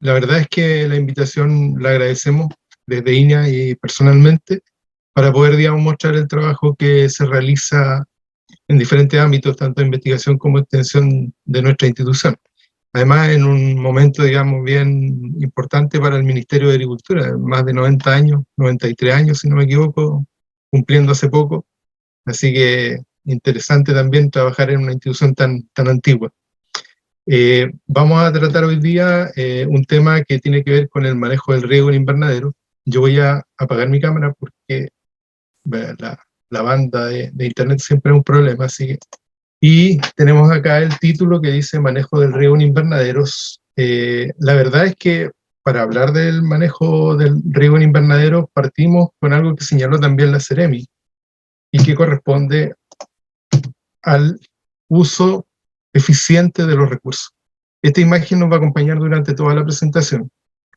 La verdad es que la invitación la agradecemos desde INEA y personalmente para poder, digamos, mostrar el trabajo que se realiza en diferentes ámbitos, tanto de investigación como extensión de nuestra institución. Además, en un momento, digamos, bien importante para el Ministerio de Agricultura, más de 90 años, 93 años, si no me equivoco, cumpliendo hace poco. Así que interesante también trabajar en una institución tan antigua. Vamos a tratar hoy día un tema que tiene que ver con el manejo del riego en invernadero. Yo voy a apagar mi cámara porque la banda de internet siempre es un problema, así que... Y tenemos acá el título que dice Manejo del riego en invernaderos. La verdad es que para hablar del manejo del riego en invernaderos partimos con algo que señaló también la Ceremi y que corresponde al uso eficiente de los recursos. Esta imagen nos va a acompañar durante toda la presentación.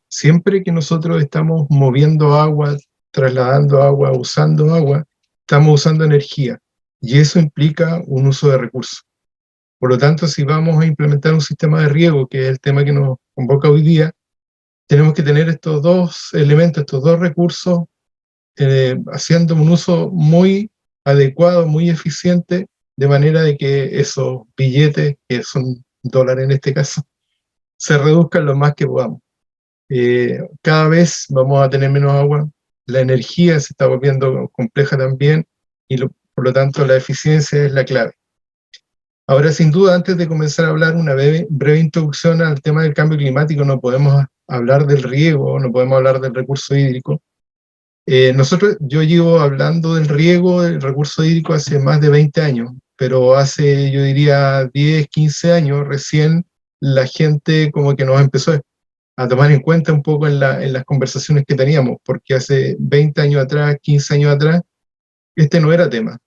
Siempre que nosotros estamos moviendo agua, trasladando agua, usando agua, estamos usando energía y eso implica un uso de recursos. Por lo tanto, si vamos a implementar un sistema de riego, que es el tema que nos convoca hoy día, tenemos que tener estos dos elementos, estos dos recursos, haciendo un uso muy adecuado, muy eficiente, de manera de que esos billetes, que son dólares en este caso, se reduzcan lo más que podamos. Cada vez vamos a tener menos agua, la energía se está volviendo compleja también, y por lo tanto la eficiencia es la clave. Ahora, sin duda, antes de comenzar a hablar una breve introducción al tema del cambio climático, no podemos hablar del riego, no podemos hablar del recurso hídrico. Yo llevo hablando del riego, del recurso hídrico, hace más de 20 años, pero hace, yo diría, 10, 15 años recién la gente como que nos empezó a tomar en cuenta un poco en las conversaciones que teníamos, porque hace 20 años atrás, 15 años atrás, este no era tema.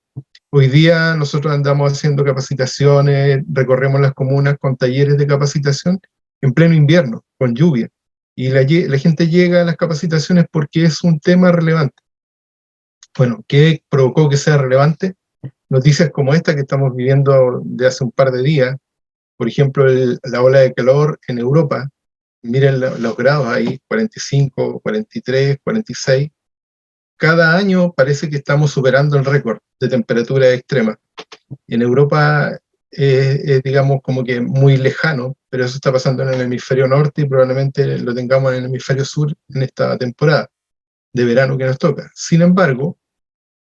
Hoy día nosotros andamos haciendo capacitaciones, recorremos las comunas con talleres de capacitación en pleno invierno, con lluvia. Y la gente llega a las capacitaciones porque es un tema relevante. Bueno, ¿qué provocó que sea relevante? Noticias como esta que estamos viviendo de hace un par de días, por ejemplo, la ola de calor en Europa. Miren los grados ahí, 45, 43, 46. Cada año parece que estamos superando el récord de temperatura extrema. En Europa digamos, como que muy lejano, pero eso está pasando en el hemisferio norte y probablemente lo tengamos en el hemisferio sur en esta temporada de verano que nos toca. Sin embargo,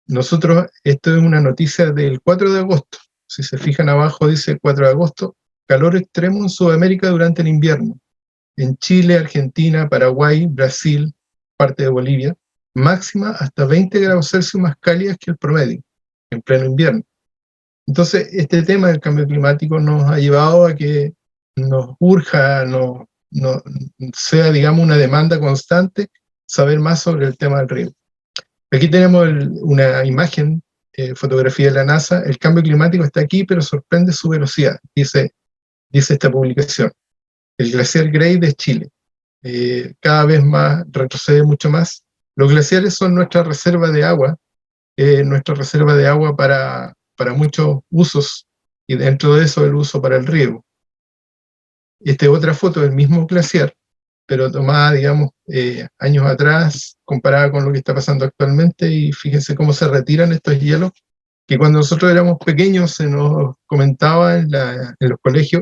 nosotros, esto es una noticia del 4 de agosto. Si se fijan abajo dice 4 de agosto, calor extremo en Sudamérica durante el invierno. En Chile, Argentina, Paraguay, Brasil, parte de Bolivia, máxima hasta 20 grados Celsius más cálidas que el promedio, en pleno invierno. Entonces, este tema del cambio climático nos ha llevado a que nos urja, sea, digamos, una demanda constante saber más sobre el tema del riego. Aquí tenemos una imagen, fotografía de la NASA. El cambio climático está aquí, pero sorprende su velocidad, dice esta publicación. El glaciar Grey de Chile. Cada vez más, retrocede mucho más. Los glaciares son nuestra reserva de agua para muchos usos, y dentro de eso el uso para el riego. Esta es otra foto del mismo glaciar, pero tomada, digamos, años atrás, comparada con lo que está pasando actualmente, y fíjense cómo se retiran estos hielos, que cuando nosotros éramos pequeños se nos comentaba en los colegios,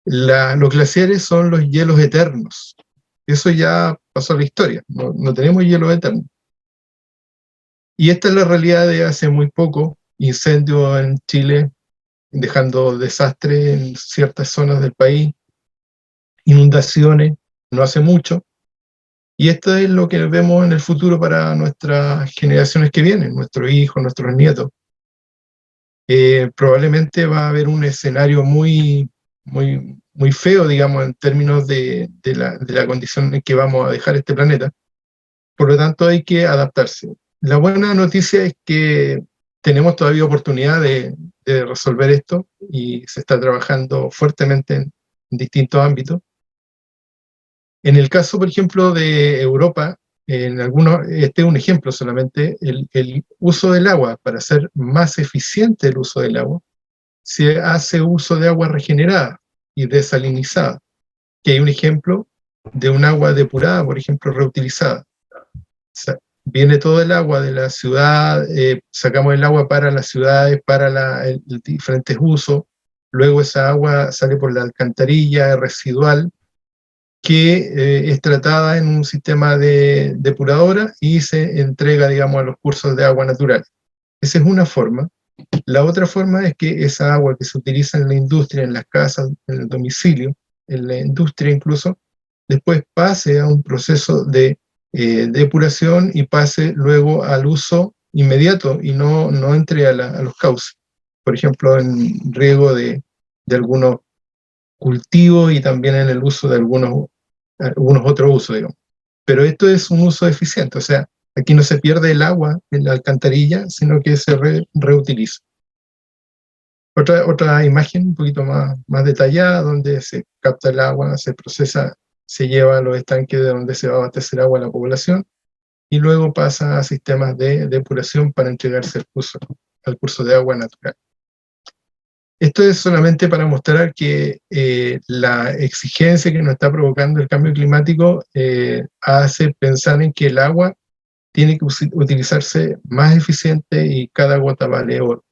los glaciares son los hielos eternos. Eso ya pasó a la historia, no tenemos hielo eterno. Y esta es la realidad de hace muy poco, incendios en Chile, dejando desastres en ciertas zonas del país, inundaciones, no hace mucho, y esto es lo que vemos en el futuro para nuestras generaciones que vienen, nuestros hijos, nuestros nietos. Probablemente va a haber un escenario muy feo, digamos, en términos de la condición en que vamos a dejar este planeta. Por lo tanto, hay que adaptarse. La buena noticia es que tenemos todavía oportunidad de resolver esto y se está trabajando fuertemente en distintos ámbitos. En el caso, por ejemplo, de Europa, este es un ejemplo solamente, el uso del agua, para hacer más eficiente el uso del agua, se hace uso de agua regenerada y desalinizada. Que hay un ejemplo de un agua depurada, por ejemplo, reutilizada. O sea, viene todo el agua de la ciudad, sacamos el agua para las ciudades, para el diferentes usos, luego esa agua sale por la alcantarilla residual, que es tratada en un sistema de depuradora y se entrega, digamos, a los cursos de agua natural. Esa es una forma. La otra forma es que esa agua que se utiliza en la industria, en las casas, en el domicilio, en la industria incluso, después pase a un proceso de depuración y pase luego al uso inmediato y no entre a los cauces. Por ejemplo, en riego de algunos cultivos y también en el uso de algunos otros usos, digamos. Pero esto es un uso eficiente, o sea, aquí no se pierde el agua en la alcantarilla, sino que se reutiliza. Otra imagen un poquito más detallada, donde se capta el agua, se procesa, se lleva a los estanques de donde se va a abastecer agua a la población, y luego pasa a sistemas de depuración para entregarse al curso de agua natural. Esto es solamente para mostrar que la exigencia que nos está provocando el cambio climático hace pensar en que el agua tiene que utilizarse más eficiente y cada gota vale oro.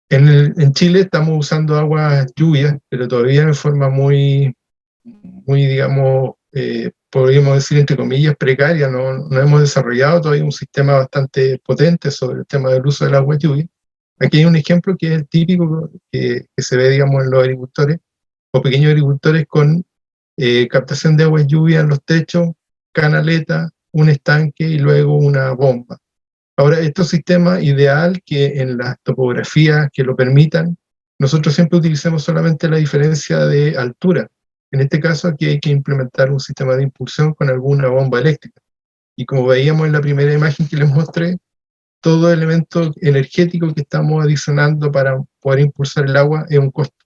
En Chile estamos usando aguas lluvias, pero todavía de forma muy, digamos, podríamos decir entre comillas, precaria. No hemos desarrollado todavía un sistema bastante potente sobre el tema del uso del agua lluvia. Aquí hay un ejemplo que es el típico que se ve, digamos, en los agricultores o pequeños agricultores con captación de agua lluvia en los techos, canaleta, un estanque y luego una bomba. Ahora, estos sistemas ideal que en las topografías que lo permitan, nosotros siempre utilicemos solamente la diferencia de altura. En este caso, aquí hay que implementar un sistema de impulsión con alguna bomba eléctrica. Y como veíamos en la primera imagen que les mostré, todo elemento energético que estamos adicionando para poder impulsar el agua es un costo.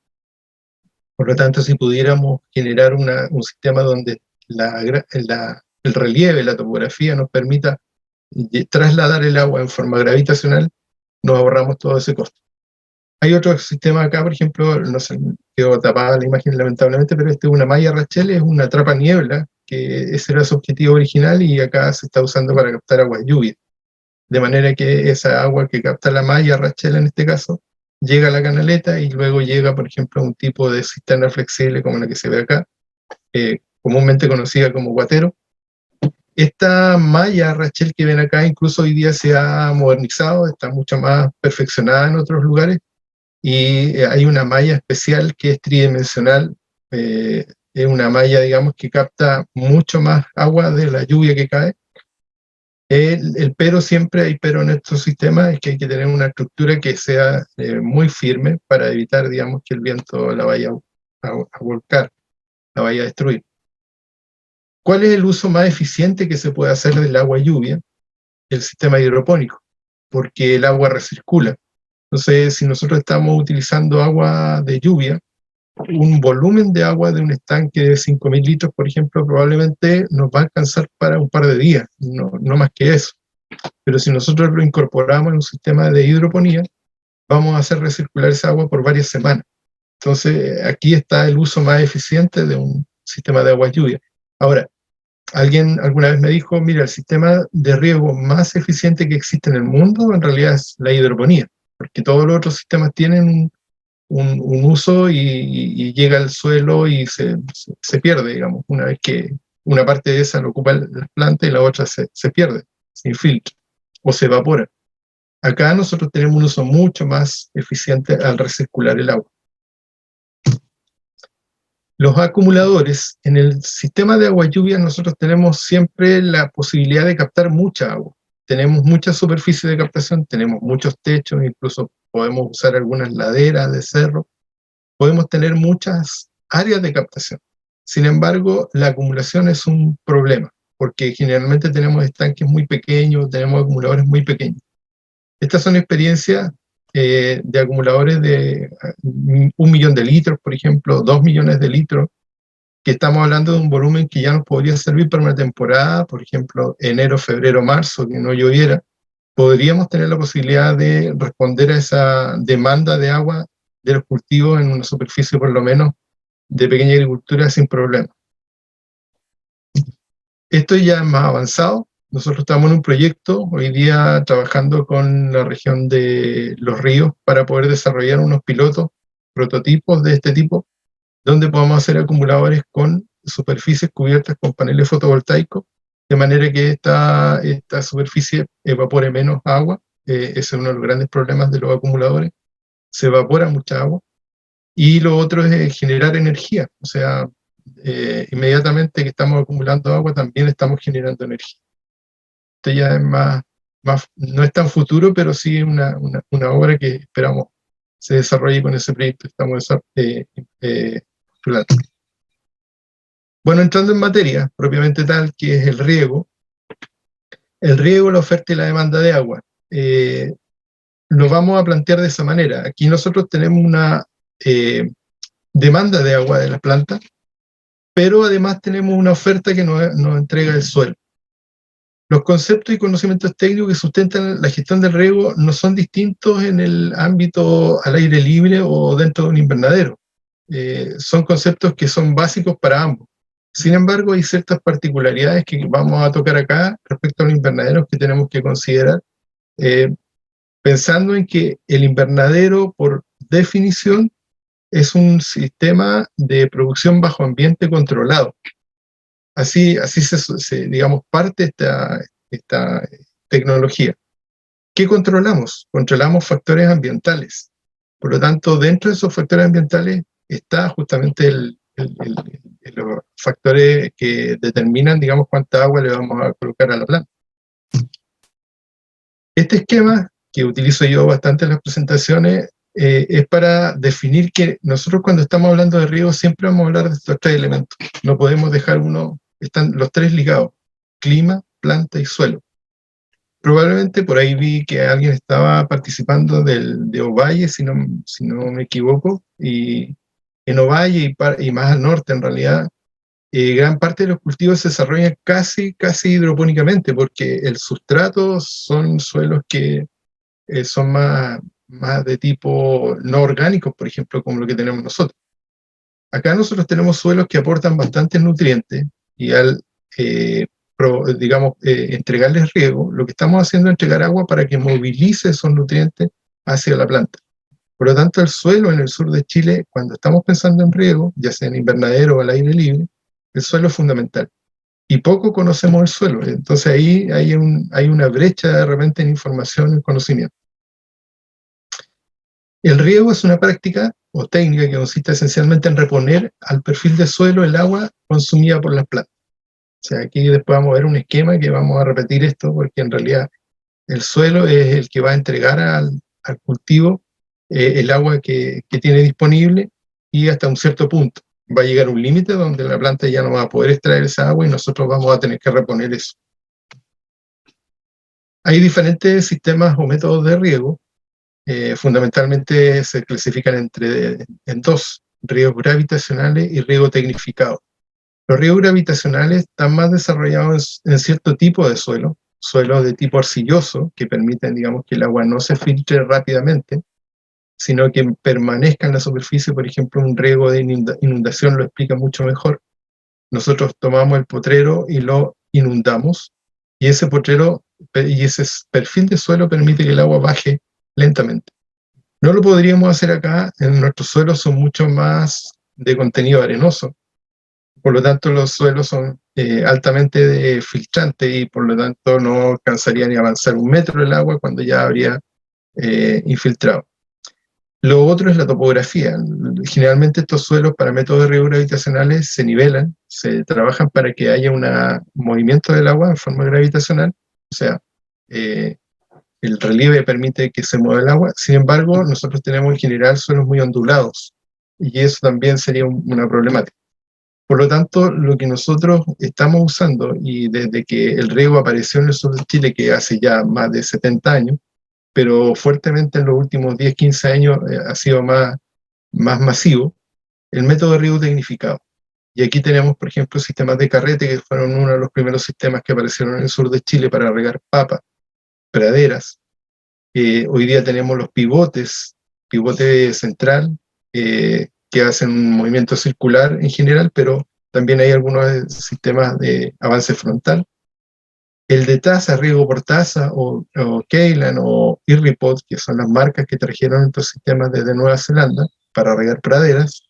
Por lo tanto, si pudiéramos generar un sistema donde el relieve, la topografía nos permita trasladar el agua en forma gravitacional, nos ahorramos todo ese costo. Hay otro sistema acá, por ejemplo, no sé, quedó tapada la imagen lamentablemente, pero este es una malla Rachel, es una trapa niebla, que ese era su objetivo original y acá se está usando para captar agua de lluvia. De manera que esa agua que capta la malla Rachel en este caso, llega a la canaleta y luego llega, por ejemplo, a un tipo de cisterna flexible como la que se ve acá, comúnmente conocida como guatero. Esta malla Rachel que ven acá incluso hoy día se ha modernizado, está mucho más perfeccionada en otros lugares y hay una malla especial que es tridimensional, es una malla, digamos, que capta mucho más agua de la lluvia que cae. El pero, siempre hay pero en estos sistemas, es que hay que tener una estructura que sea muy firme para evitar, digamos, que el viento la vaya a volcar, la vaya a destruir. ¿Cuál es el uso más eficiente que se puede hacer del agua lluvia? El sistema hidropónico, porque el agua recircula. Entonces, si nosotros estamos utilizando agua de lluvia, un volumen de agua de un estanque de 5.000 litros, por ejemplo, probablemente nos va a alcanzar para un par de días, no más que eso. Pero si nosotros lo incorporamos en un sistema de hidroponía, vamos a hacer recircular esa agua por varias semanas. Entonces, aquí está el uso más eficiente de un sistema de agua lluvia. Ahora, alguien alguna vez me dijo, mira, el sistema de riego más eficiente que existe en el mundo en realidad es la hidroponía, porque todos los otros sistemas tienen un uso y llega al suelo y se pierde, digamos, una vez que una parte de esa lo ocupa la planta y la otra se pierde, se infiltra o se evapora. Acá nosotros tenemos un uso mucho más eficiente al recircular el agua. Los acumuladores, en el sistema de agua lluvia nosotros tenemos siempre la posibilidad de captar mucha agua. Tenemos mucha superficie de captación, tenemos muchos techos, incluso podemos usar algunas laderas de cerro, podemos tener muchas áreas de captación. Sin embargo, la acumulación es un problema, porque generalmente tenemos estanques muy pequeños, tenemos acumuladores muy pequeños. Estas son experiencias de acumuladores de 1 millón de litros, por ejemplo, 2 millones de litros, que estamos hablando de un volumen que ya nos podría servir para una temporada, por ejemplo, enero, febrero, marzo, que no lloviera. Podríamos tener la posibilidad de responder a esa demanda de agua de los cultivos en una superficie por lo menos de pequeña agricultura sin problema. Esto ya es más avanzado. Nosotros estamos en un proyecto hoy día trabajando con la región de Los Ríos para poder desarrollar unos pilotos, prototipos de este tipo, donde podamos hacer acumuladores con superficies cubiertas con paneles fotovoltaicos, de manera que esta superficie evapore menos agua. Ese es uno de los grandes problemas de los acumuladores. Se evapora mucha agua. Y lo otro es generar energía. O sea, inmediatamente que estamos acumulando agua, también estamos generando energía. Esto ya es no es tan futuro, pero sí una obra que esperamos se desarrolle con ese proyecto que estamos postulando. Bueno, entrando en materia propiamente tal, que es el riego, la oferta y la demanda de agua. Lo vamos a plantear de esa manera. Aquí nosotros tenemos una demanda de agua de las plantas, pero además tenemos una oferta que nos entrega el suelo. Los conceptos y conocimientos técnicos que sustentan la gestión del riego no son distintos en el ámbito al aire libre o dentro de un invernadero. Son conceptos que son básicos para ambos. Sin embargo, hay ciertas particularidades que vamos a tocar acá respecto a los invernaderos que tenemos que considerar, pensando en que el invernadero, por definición, es un sistema de producción bajo ambiente controlado. Así digamos, parte esta tecnología. ¿Qué controlamos? Controlamos factores ambientales. Por lo tanto, dentro de esos factores ambientales está justamente los factores que determinan, digamos, cuánta agua le vamos a colocar a la planta. Este esquema, que utilizo yo bastante en las presentaciones, es para definir que nosotros cuando estamos hablando de riego siempre vamos a hablar de estos tres elementos. No podemos dejar uno, están los tres ligados: clima, planta y suelo. Probablemente por ahí vi que alguien estaba participando de Ovalle, si no me equivoco, y en Ovalle y más al norte en realidad, gran parte de los cultivos se desarrollan casi hidropónicamente, porque el sustrato son suelos que son más de tipo no orgánicos, por ejemplo, como lo que tenemos nosotros. Acá nosotros tenemos suelos que aportan bastantes nutrientes, y al, digamos, entregarles riego, lo que estamos haciendo es entregar agua para que movilice esos nutrientes hacia la planta. Por lo tanto, el suelo en el sur de Chile, cuando estamos pensando en riego, ya sea en invernadero o al aire libre, el suelo es fundamental. Y poco conocemos el suelo. Entonces ahí hay una brecha de repente en información y conocimiento. El riego es una práctica o técnica que consiste esencialmente en reponer al perfil de suelo el agua consumida por las plantas. O sea, aquí después vamos a ver un esquema que vamos a repetir esto, porque en realidad el suelo es el que va a entregar al cultivo el agua que tiene disponible, y hasta un cierto punto. Va a llegar un límite donde la planta ya no va a poder extraer esa agua y nosotros vamos a tener que reponer eso. Hay diferentes sistemas o métodos de riego. Fundamentalmente se clasifican en dos: riegos gravitacionales y riego tecnificado. Los riegos gravitacionales están más desarrollados en cierto tipo de suelo, suelos de tipo arcilloso, que permiten, digamos, que el agua no se filtre rápidamente, sino que permanezca en la superficie. Por ejemplo, un riego de inundación lo explica mucho mejor. Nosotros tomamos el potrero y lo inundamos, y ese potrero y ese perfil de suelo permite que el agua baje lentamente. No lo podríamos hacer acá. En nuestros suelos son mucho más de contenido arenoso, por lo tanto los suelos son altamente filtrantes, y por lo tanto no alcanzaría ni a avanzar 1 metro el agua cuando ya habría infiltrado. Lo otro es la topografía. Generalmente estos suelos para métodos de riego gravitacionales se nivelan, se trabajan para que haya un movimiento del agua en forma gravitacional, o sea, el relieve permite que se mueva el agua. Sin embargo, nosotros tenemos en general suelos muy ondulados, y eso también sería una problemática. Por lo tanto, lo que nosotros estamos usando, y desde que el riego apareció en el sur de Chile, que hace ya más de 70 años, pero fuertemente en los últimos 10, 15 años ha sido más masivo, el método de riego tecnificado. Y aquí tenemos, por ejemplo, sistemas de carrete, que fueron uno de los primeros sistemas que aparecieron en el sur de Chile para regar papas, praderas. Hoy día tenemos los pivote central, que hacen un movimiento circular en general, pero también hay algunos sistemas de avance frontal. El de taza, riego por taza, o Keylan o Irripod, que son las marcas que trajeron estos sistemas desde Nueva Zelanda para regar praderas.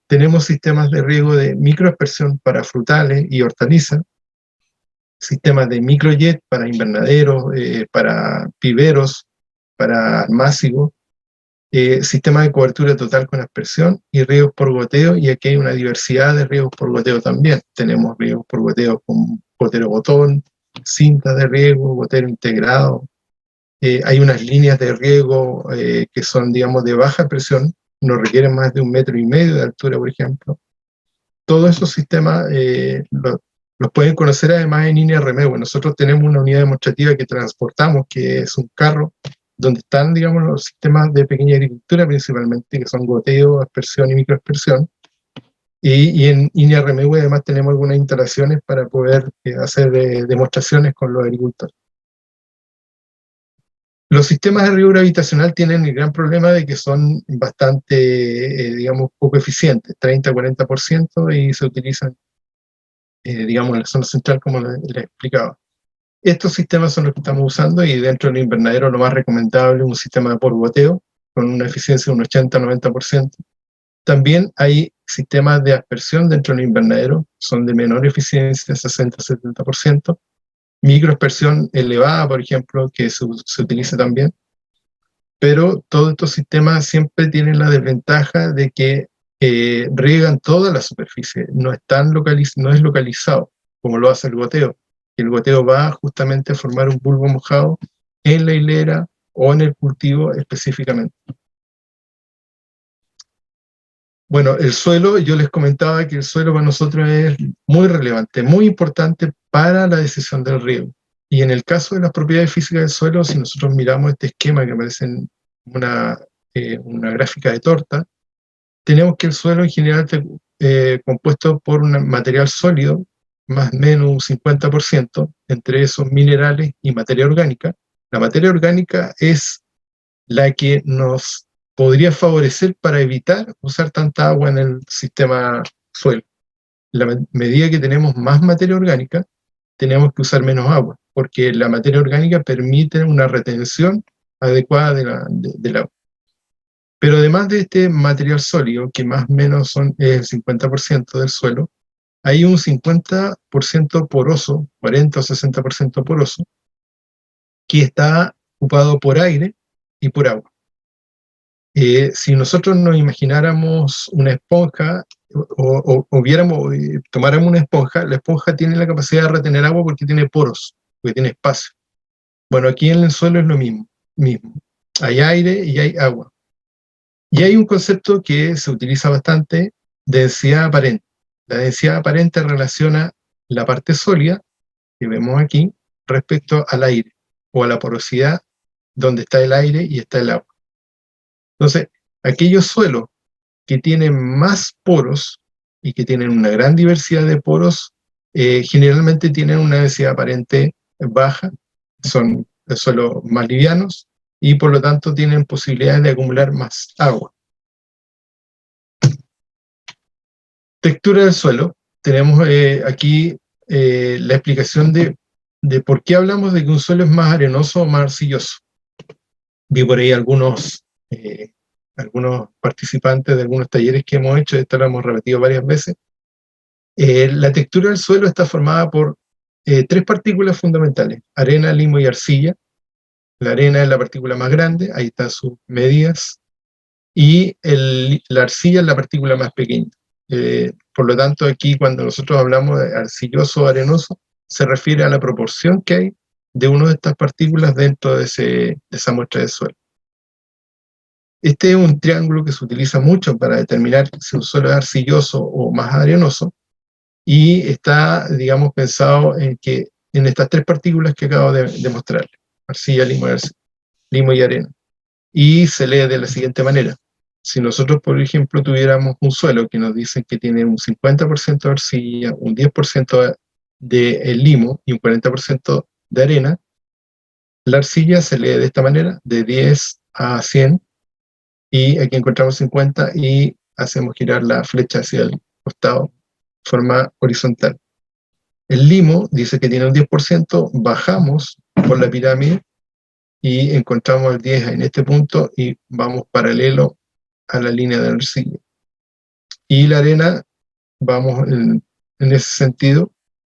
Tenemos sistemas de riego de microaspersión para frutales y hortalizas, sistemas de microjet para invernaderos, para viveros, para almácigos, sistemas de cobertura total con aspersión y riegos por goteo, y aquí hay una diversidad de riegos por goteo también. Tenemos riegos por goteo con gotero botón, cinta de riego, gotero integrado. Hay unas líneas de riego que son, digamos, de baja presión, no requieren más de 1,5 metros de altura, por ejemplo. Todos esos sistemas los pueden conocer además en INEA Remedio. Nosotros tenemos una unidad demostrativa que transportamos, que es un carro, donde están, digamos, los sistemas de pequeña agricultura principalmente, que son goteo, aspersión y microaspersión. Y en INEA Remedio además tenemos algunas instalaciones para poder hacer demostraciones con los agricultores. Los sistemas de riego gravitacional tienen el gran problema de que son bastante, digamos, poco eficientes, 30-40%, y se utilizan, digamos, en la zona central, como les explicaba. Estos sistemas son los que estamos usando, y dentro del invernadero lo más recomendable es un sistema por goteo, con una eficiencia de un 80-90%. También hay sistemas de aspersión dentro del invernadero, son de menor eficiencia, 60-70%. Microaspersión elevada, por ejemplo, que se utiliza también. Pero todos estos sistemas siempre tienen la desventaja de que riegan toda la superficie, no es localizado, como lo hace el goteo. El goteo va justamente a formar un bulbo mojado en la hilera o en el cultivo específicamente. Bueno, el suelo, yo les comentaba que el suelo para nosotros es muy relevante, muy importante para la decisión del riego. Y en el caso de las propiedades físicas del suelo, si nosotros miramos este esquema que aparece en una gráfica de torta, tenemos que el suelo en general está compuesto por un material sólido, más o menos un 50%, entre esos minerales y materia orgánica. La materia orgánica es la que nos podría favorecer para evitar usar tanta agua en el sistema suelo. La medida que tenemos más materia orgánica, tenemos que usar menos agua, porque la materia orgánica permite una retención adecuada del agua. Pero además de este material sólido, que más o menos es el 50% del suelo, hay un 50% poroso, 40 o 60% poroso, que está ocupado por aire y por agua. Si nosotros nos imagináramos una esponja tomáramos una esponja, la esponja tiene la capacidad de retener agua porque tiene poros, porque tiene espacio. Bueno, aquí en el suelo es lo mismo. Hay aire y hay agua. Y hay un concepto que se utiliza bastante, densidad aparente. La densidad aparente relaciona la parte sólida, que vemos aquí, respecto al aire, o a la porosidad donde está el aire y está el agua. Entonces, aquellos suelos que tienen más poros y que tienen una gran diversidad de poros, generalmente tienen una densidad aparente baja, son suelos más livianos y por lo tanto tienen posibilidades de acumular más agua. Textura del suelo. Tenemos aquí la explicación de por qué hablamos de que un suelo es más arenoso o más arcilloso. Vi por ahí algunos participantes de algunos talleres que hemos hecho, esto lo hemos repetido varias veces. La textura del suelo está formada por 3 partículas fundamentales: arena, limo y arcilla. La arena es la partícula más grande, ahí están sus medidas, y la arcilla es la partícula más pequeña. Por lo tanto, aquí cuando nosotros hablamos de arcilloso o arenoso, se refiere a la proporción que hay de una de estas partículas dentro de esa muestra de suelo. Este es un triángulo que se utiliza mucho para determinar si un suelo es arcilloso o más arenoso, y está, digamos, pensado en estas 3 partículas que acabo de mostrar: arcilla, limo y arena. Y se lee de la siguiente manera: si nosotros, por ejemplo, tuviéramos un suelo que nos dicen que tiene un 50% de arcilla, un 10% de limo y un 40% de arena, la arcilla se lee de esta manera, de 10 a 100, y aquí encontramos 50 y hacemos girar la flecha hacia el costado forma horizontal. El limo dice que tiene un 10%, bajamos por la pirámide y encontramos el 10 en este punto y vamos paralelo a la línea de arcilla. Y la arena, vamos en ese sentido,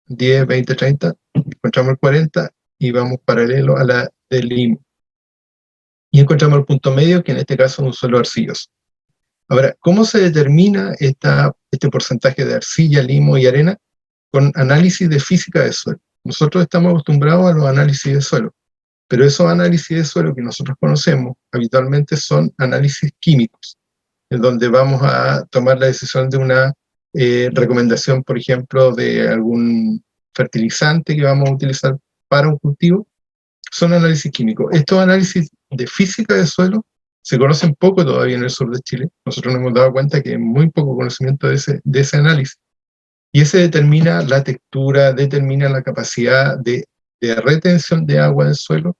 10, 20, 30, encontramos el 40 y vamos paralelo a la del limo. Y encontramos el punto medio, que en este caso es un suelo arcilloso. Ahora, ¿cómo se determina este porcentaje de arcilla, limo y arena? Con análisis de física de suelo. Nosotros estamos acostumbrados a los análisis de suelo, pero esos análisis de suelo que nosotros conocemos habitualmente son análisis químicos, en donde vamos a tomar la decisión de una recomendación, por ejemplo, de algún fertilizante que vamos a utilizar para un cultivo. Son análisis químicos. Estos análisis de física de suelo se conocen poco todavía en el sur de Chile. Nosotros nos hemos dado cuenta que hay muy poco conocimiento de ese análisis. Y ese determina la textura, determina la capacidad de retención de agua del suelo.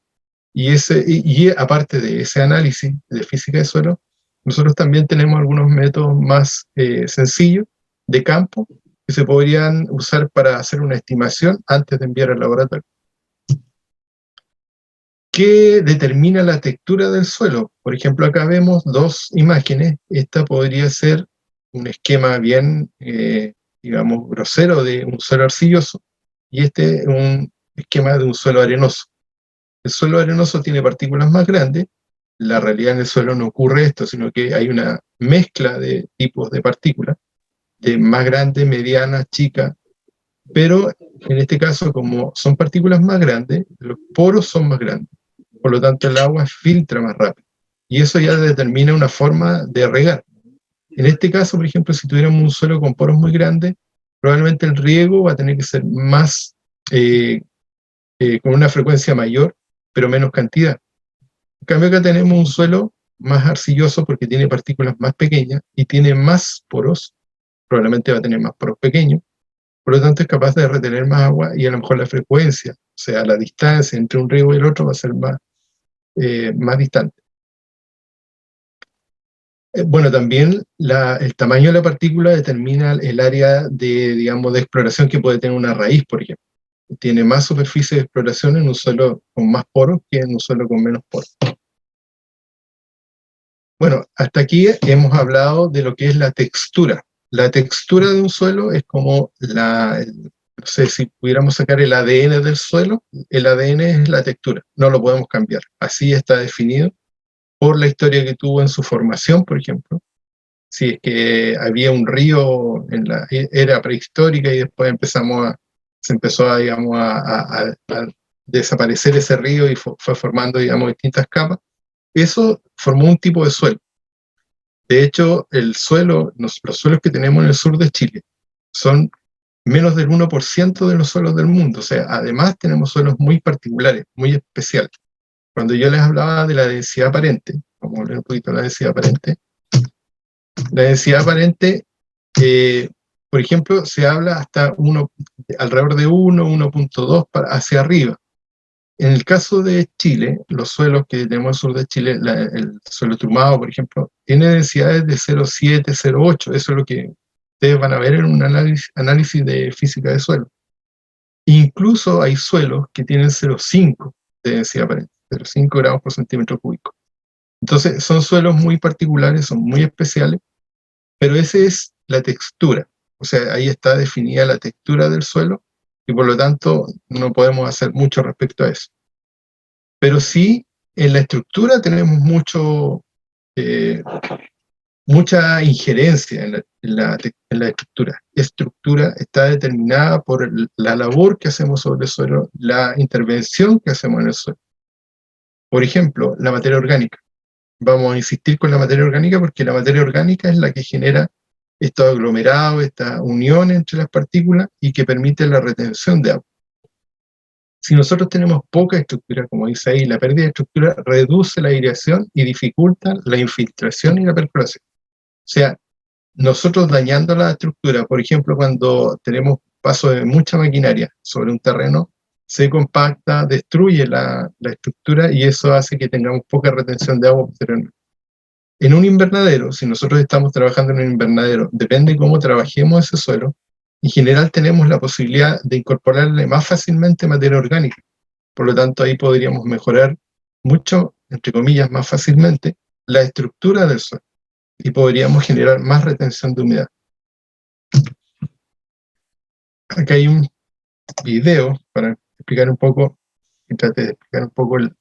Y aparte de ese análisis de física de suelo, nosotros también tenemos algunos métodos más sencillos de campo que se podrían usar para hacer una estimación antes de enviar al laboratorio. ¿Qué determina la textura del suelo? Por ejemplo, acá vemos dos imágenes. Esta podría ser un esquema bien, digamos, grosero de un suelo arcilloso, y este un esquema de un suelo arenoso. El suelo arenoso tiene partículas más grandes. La realidad en el suelo no ocurre esto, sino que hay una mezcla de tipos de partículas, de más grandes, medianas, chicas, pero en este caso, como son partículas más grandes, los poros son más grandes. Por lo tanto, el agua filtra más rápido. Y eso ya determina una forma de regar. En este caso, por ejemplo, si tuviéramos un suelo con poros muy grandes, probablemente el riego va a tener que ser más, con una frecuencia mayor, pero menos cantidad. En cambio, acá tenemos un suelo más arcilloso porque tiene partículas más pequeñas y tiene más poros, probablemente va a tener más poros pequeños, por lo tanto es capaz de retener más agua y a lo mejor la frecuencia, o sea, la distancia entre un riego y el otro va a ser más distante. Bueno, también el tamaño de la partícula determina el área digamos, de exploración que puede tener una raíz, por ejemplo. Tiene más superficie de exploración en un suelo con más poros que en un suelo con menos poros. Bueno, hasta aquí hemos hablado de lo que es la textura. La textura de un suelo es como no sé, si pudiéramos sacar el ADN del suelo, el ADN es la textura, no lo podemos cambiar. Así está definido por la historia que tuvo en su formación, por ejemplo. Si es que había un río en la era prehistórica y después se empezó digamos, a desaparecer ese río y fue formando, digamos, distintas capas, eso formó un tipo de suelo. De hecho, los suelos que tenemos en el sur de Chile son menos del 1% de los suelos del mundo. O sea, además tenemos suelos muy particulares, muy especiales. Cuando yo les hablaba de la densidad aparente, vamos a hablar un poquito de la densidad aparente, por ejemplo, se habla hasta alrededor de 1.2 hacia arriba. En el caso de Chile, los suelos que tenemos al sur de Chile, el suelo trumado, por ejemplo, tiene densidades de 0,7, 0,8. Eso es lo que ustedes van a ver en un análisis de física de suelo. Incluso hay suelos que tienen 0,5 de densidad aparente, 0,5 gramos por centímetro cúbico. Entonces, son suelos muy particulares, son muy especiales, pero esa es la textura. O sea, ahí está definida la textura del suelo y por lo tanto no podemos hacer mucho respecto a eso. Pero sí, en la estructura tenemos mucha injerencia en la estructura. La estructura está determinada por la labor que hacemos sobre el suelo, la intervención que hacemos en el suelo. Por ejemplo, la materia orgánica. Vamos a insistir con la materia orgánica porque la materia orgánica es la que genera estos aglomerados, esta unión entre las partículas y que permite la retención de agua. Si nosotros tenemos poca estructura, como dice ahí, la pérdida de estructura reduce la aireación y dificulta la infiltración y la percolación. O sea, nosotros dañando la estructura, por ejemplo, cuando tenemos paso de mucha maquinaria sobre un terreno, se compacta, destruye la estructura y eso hace que tengamos poca retención de agua posteriormente. En un invernadero, si nosotros estamos trabajando en un invernadero, depende de cómo trabajemos ese suelo, en general tenemos la posibilidad de incorporarle más fácilmente materia orgánica. Por lo tanto, ahí podríamos mejorar mucho, entre comillas, más fácilmente la estructura del suelo y podríamos generar más retención de humedad. Acá hay un video para explicar un poco, y trate de explicar un poco el...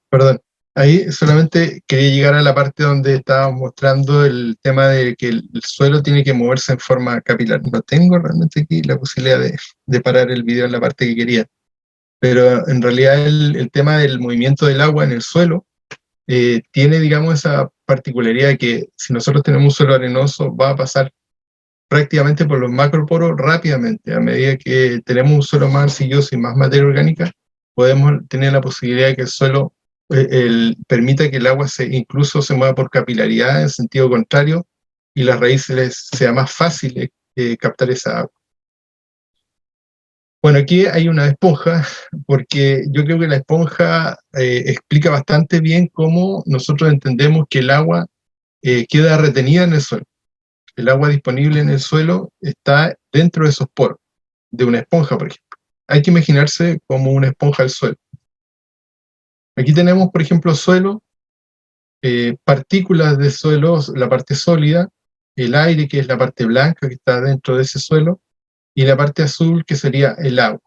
Perdón, ahí solamente quería llegar a la parte donde estábamos mostrando el tema de que el suelo tiene que moverse en forma capilar. No tengo realmente aquí la posibilidad de parar el video en la parte que quería, pero en realidad el tema del movimiento del agua en el suelo tiene, digamos, esa particularidad de que si nosotros tenemos un suelo arenoso, va a pasar prácticamente por los macroporos rápidamente. A medida que tenemos un suelo más arcilloso y más materia orgánica, podemos tener la posibilidad de que el suelo permita que el agua incluso se mueva por capilaridad en sentido contrario y las raíces les sea más fácil captar esa agua. Bueno, aquí hay una esponja, porque yo creo que la esponja explica bastante bien cómo nosotros entendemos que el agua queda retenida en el suelo. El agua disponible en el suelo está dentro de esos poros, de una esponja, por ejemplo. Hay que imaginarse como una esponja el suelo. Aquí tenemos, por ejemplo, suelo, partículas de suelo, la parte sólida, el aire, que es la parte blanca que está dentro de ese suelo, y la parte azul, que sería el agua.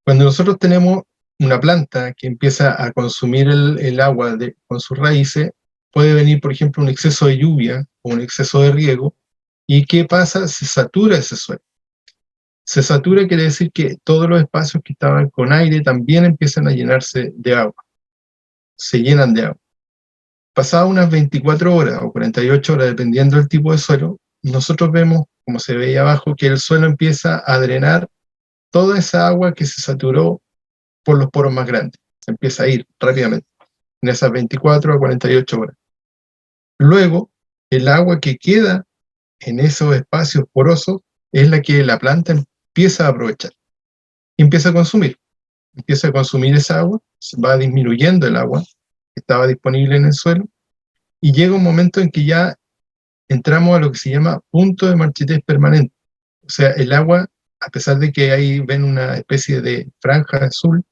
Cuando nosotros tenemos una planta que empieza a consumir el agua con sus raíces, puede venir, por ejemplo, un exceso de lluvia o un exceso de riego, ¿y qué pasa? Se satura ese suelo. Se satura quiere decir que todos los espacios que estaban con aire también empiezan a llenarse de agua, se llenan de agua. Pasadas unas 24 horas o 48 horas, dependiendo del tipo de suelo, nosotros vemos, como se ve ahí abajo, que el suelo empieza a drenar toda esa agua que se saturó por los poros más grandes. Se empieza a ir rápidamente, en esas 24 a 48 horas. Luego, el agua que queda en esos espacios porosos es la que la planta empieza a aprovechar. Empieza a consumir. Empieza a consumir esa agua, va disminuyendo el agua que estaba disponible en el suelo, y llega un momento en que ya entramos a lo que se llama punto de marchitez permanente. O sea, el agua, a pesar de que ahí ven una especie de franja azul,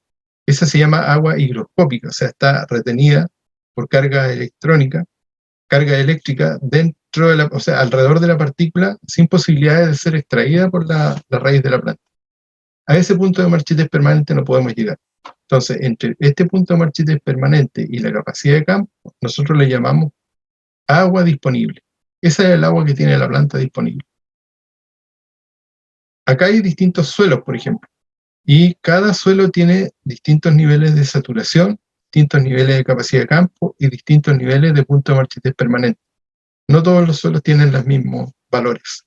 esa se llama agua higroscópica, o sea, está retenida por carga electrónica, carga eléctrica dentro de o sea, alrededor de la partícula, sin posibilidades de ser extraída por la raíz de la planta. A ese punto de marchitez permanente no podemos llegar. Entonces, entre este punto de marchitez permanente y la capacidad de campo, nosotros le llamamos agua disponible. Esa es el agua que tiene la planta disponible. Acá hay distintos suelos, por ejemplo, y cada suelo tiene distintos niveles de saturación, distintos niveles de capacidad de campo y distintos niveles de punto de marchitez permanente. No todos los suelos tienen los mismos valores.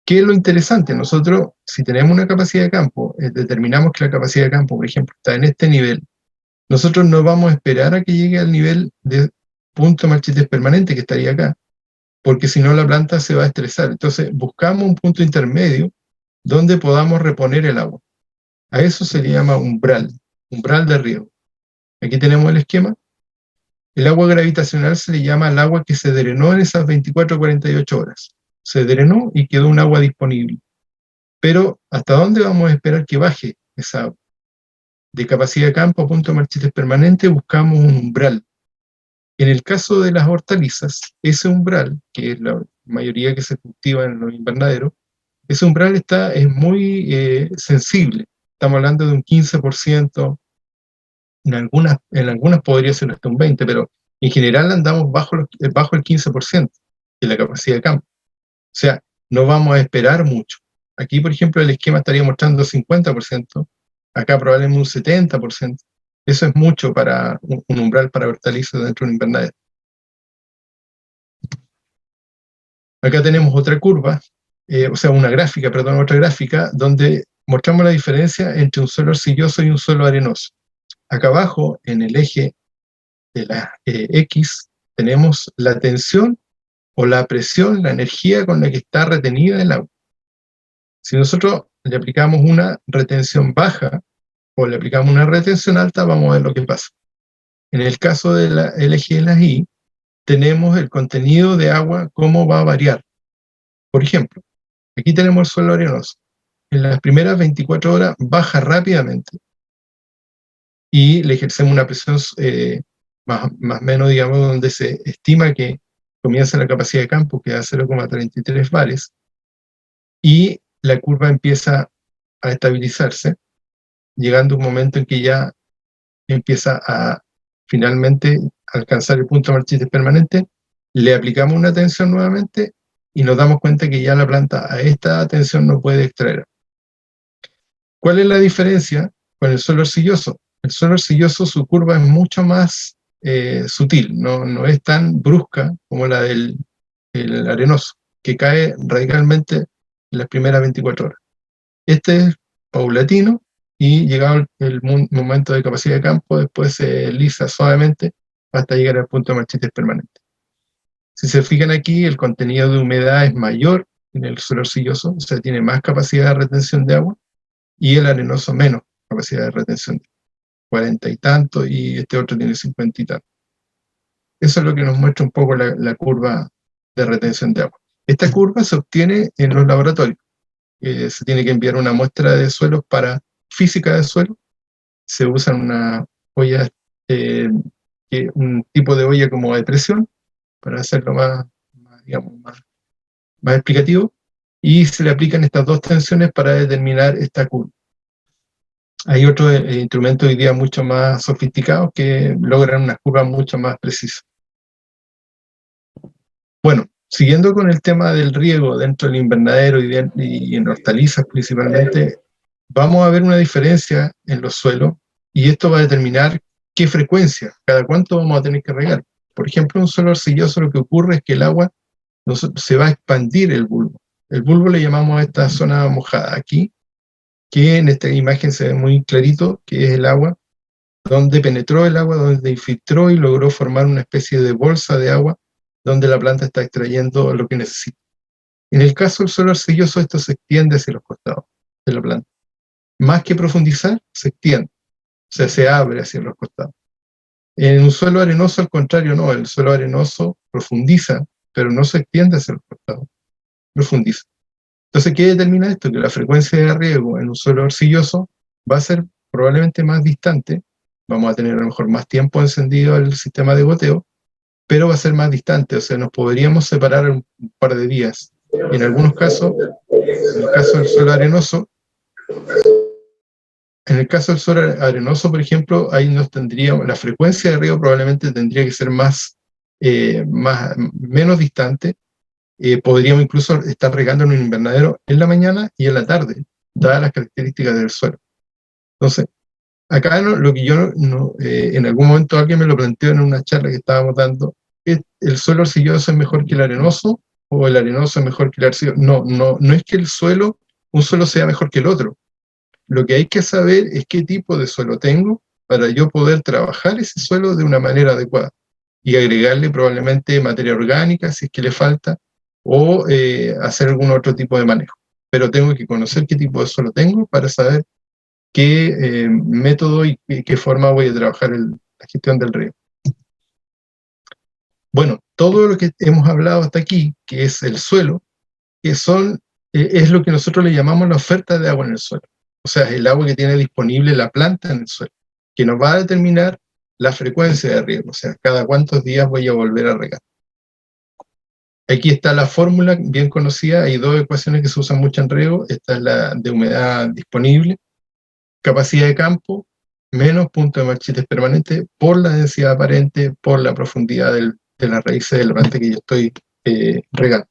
¿Qué es lo interesante? Nosotros, si tenemos una capacidad de campo, determinamos que la capacidad de campo, por ejemplo, está en este nivel, nosotros no vamos a esperar a que llegue al nivel de punto de marchitez permanente, que estaría acá, porque si no la planta se va a estresar. Entonces, buscamos un punto intermedio donde podamos reponer el agua. A eso se le llama umbral de riego. Aquí tenemos el esquema. El agua gravitacional se le llama al agua que se drenó en esas 24 o 48 horas. Se drenó y quedó un agua disponible. Pero, ¿hasta dónde vamos a esperar que baje esa agua? De capacidad de campo a punto de marchitez permanente buscamos un umbral, En el caso de las hortalizas, ese umbral, que es la mayoría que se cultiva en los invernaderos, ese umbral es muy sensible. Estamos hablando de un 15%, en algunas podría ser hasta un 20%, pero en general andamos bajo el 15% de la capacidad de campo. O sea, no vamos a esperar mucho. Aquí, por ejemplo, el esquema estaría mostrando 50%, acá probablemente un 70%. Eso es mucho para un umbral para hortalizas dentro de un invernadero. Acá tenemos otra curva, o sea, otra gráfica, donde mostramos la diferencia entre un suelo arcilloso y un suelo arenoso. Acá abajo, en el eje de la X, tenemos la tensión o la presión, la energía con la que está retenida el agua. Si nosotros le aplicamos una retención baja o le aplicamos una retención alta, vamos a ver lo que pasa. En el caso del eje de las Y, tenemos el contenido de agua, cómo va a variar. Por ejemplo, aquí tenemos el suelo arenoso. En las primeras 24 horas baja rápidamente y le ejercemos una presión más o menos, digamos, donde se estima que comienza la capacidad de campo, que es 0,33 bares, y la curva empieza a estabilizarse, llegando a un momento en que ya empieza a finalmente alcanzar el punto de marchites permanente, le aplicamos una tensión nuevamente y nos damos cuenta que ya la planta a esta tensión no puede extraer. ¿Cuál es la diferencia con el suelo arcilloso? El suelo arcilloso, su curva es mucho más sutil, no es tan brusca como la del arenoso, que cae radicalmente en las primeras 24 horas. Este es paulatino y llegado el momento de capacidad de campo, después se lisa suavemente hasta llegar al punto de marchites permanente. Si se fijan aquí, el contenido de humedad es mayor en el suelo arcilloso, o sea, tiene más capacidad de retención de agua, y el arenoso menos capacidad de retención, 40 y tanto, y este otro tiene 50 y tanto. Eso es lo que nos muestra un poco la curva de retención de agua. Esta curva se obtiene en los laboratorios. Se tiene que enviar una muestra de suelos para física de suelo. Se usa una olla, un tipo de olla como de presión, para hacerlo digamos, más explicativo, y se le aplican estas dos tensiones para determinar esta curva. Hay otros instrumentos hoy día mucho más sofisticados que logran unas curvas mucho más precisas. Bueno, siguiendo con el tema del riego dentro del invernadero y en hortalizas principalmente, vamos a ver una diferencia en los suelos y esto va a determinar qué frecuencia, cada cuánto vamos a tener que regar. Por ejemplo, en un suelo arcilloso lo que ocurre es que el agua se va a expandir el bulbo. El bulbo le llamamos a esta zona mojada aquí, que en esta imagen se ve muy clarito, que es el agua, donde penetró el agua, donde infiltró y logró formar una especie de bolsa de agua donde la planta está extrayendo lo que necesita. En el caso del suelo arcilloso, esto se extiende hacia los costados de la planta. Más que profundizar, se extiende, o sea, se abre hacia los costados. En un suelo arenoso, al contrario, no, el suelo arenoso profundiza, pero no se extiende hacia los costados, profundiza. Entonces, ¿qué determina esto? Que la frecuencia de riego en un suelo arcilloso va a ser probablemente más distante, vamos a tener a lo mejor más tiempo encendido el sistema de goteo, pero va a ser más distante, o sea, nos podríamos separar un par de días. En algunos casos, en el caso del suelo arenoso, por ejemplo, ahí la frecuencia de riego probablemente tendría que ser menos distante. Podríamos incluso estar regando en un invernadero en la mañana y en la tarde, dadas las características del suelo. Entonces, acá lo que yo en algún momento alguien me lo planteó en una charla que estábamos dando, ¿es el suelo arcilloso es mejor que el arenoso o el arenoso es mejor que el arcilloso? No es que un suelo sea mejor que el otro. Lo que hay que saber es qué tipo de suelo tengo para yo poder trabajar ese suelo de una manera adecuada y agregarle probablemente materia orgánica si es que le falta, o hacer algún otro tipo de manejo. Pero tengo que conocer qué tipo de suelo tengo para saber qué método y qué forma voy a trabajar la gestión del riego. Bueno, todo lo que hemos hablado hasta aquí, que es el suelo, es lo que nosotros le llamamos la oferta de agua en el suelo. O sea, es el agua que tiene disponible la planta en el suelo, que nos va a determinar la frecuencia de riego, o sea, cada cuántos días voy a volver a regar. Aquí está la fórmula bien conocida, hay dos ecuaciones que se usan mucho en riego, esta es la de humedad disponible, capacidad de campo, menos punto de marchites permanente, por la densidad aparente, por la profundidad de las raíces de la planta que yo estoy regando.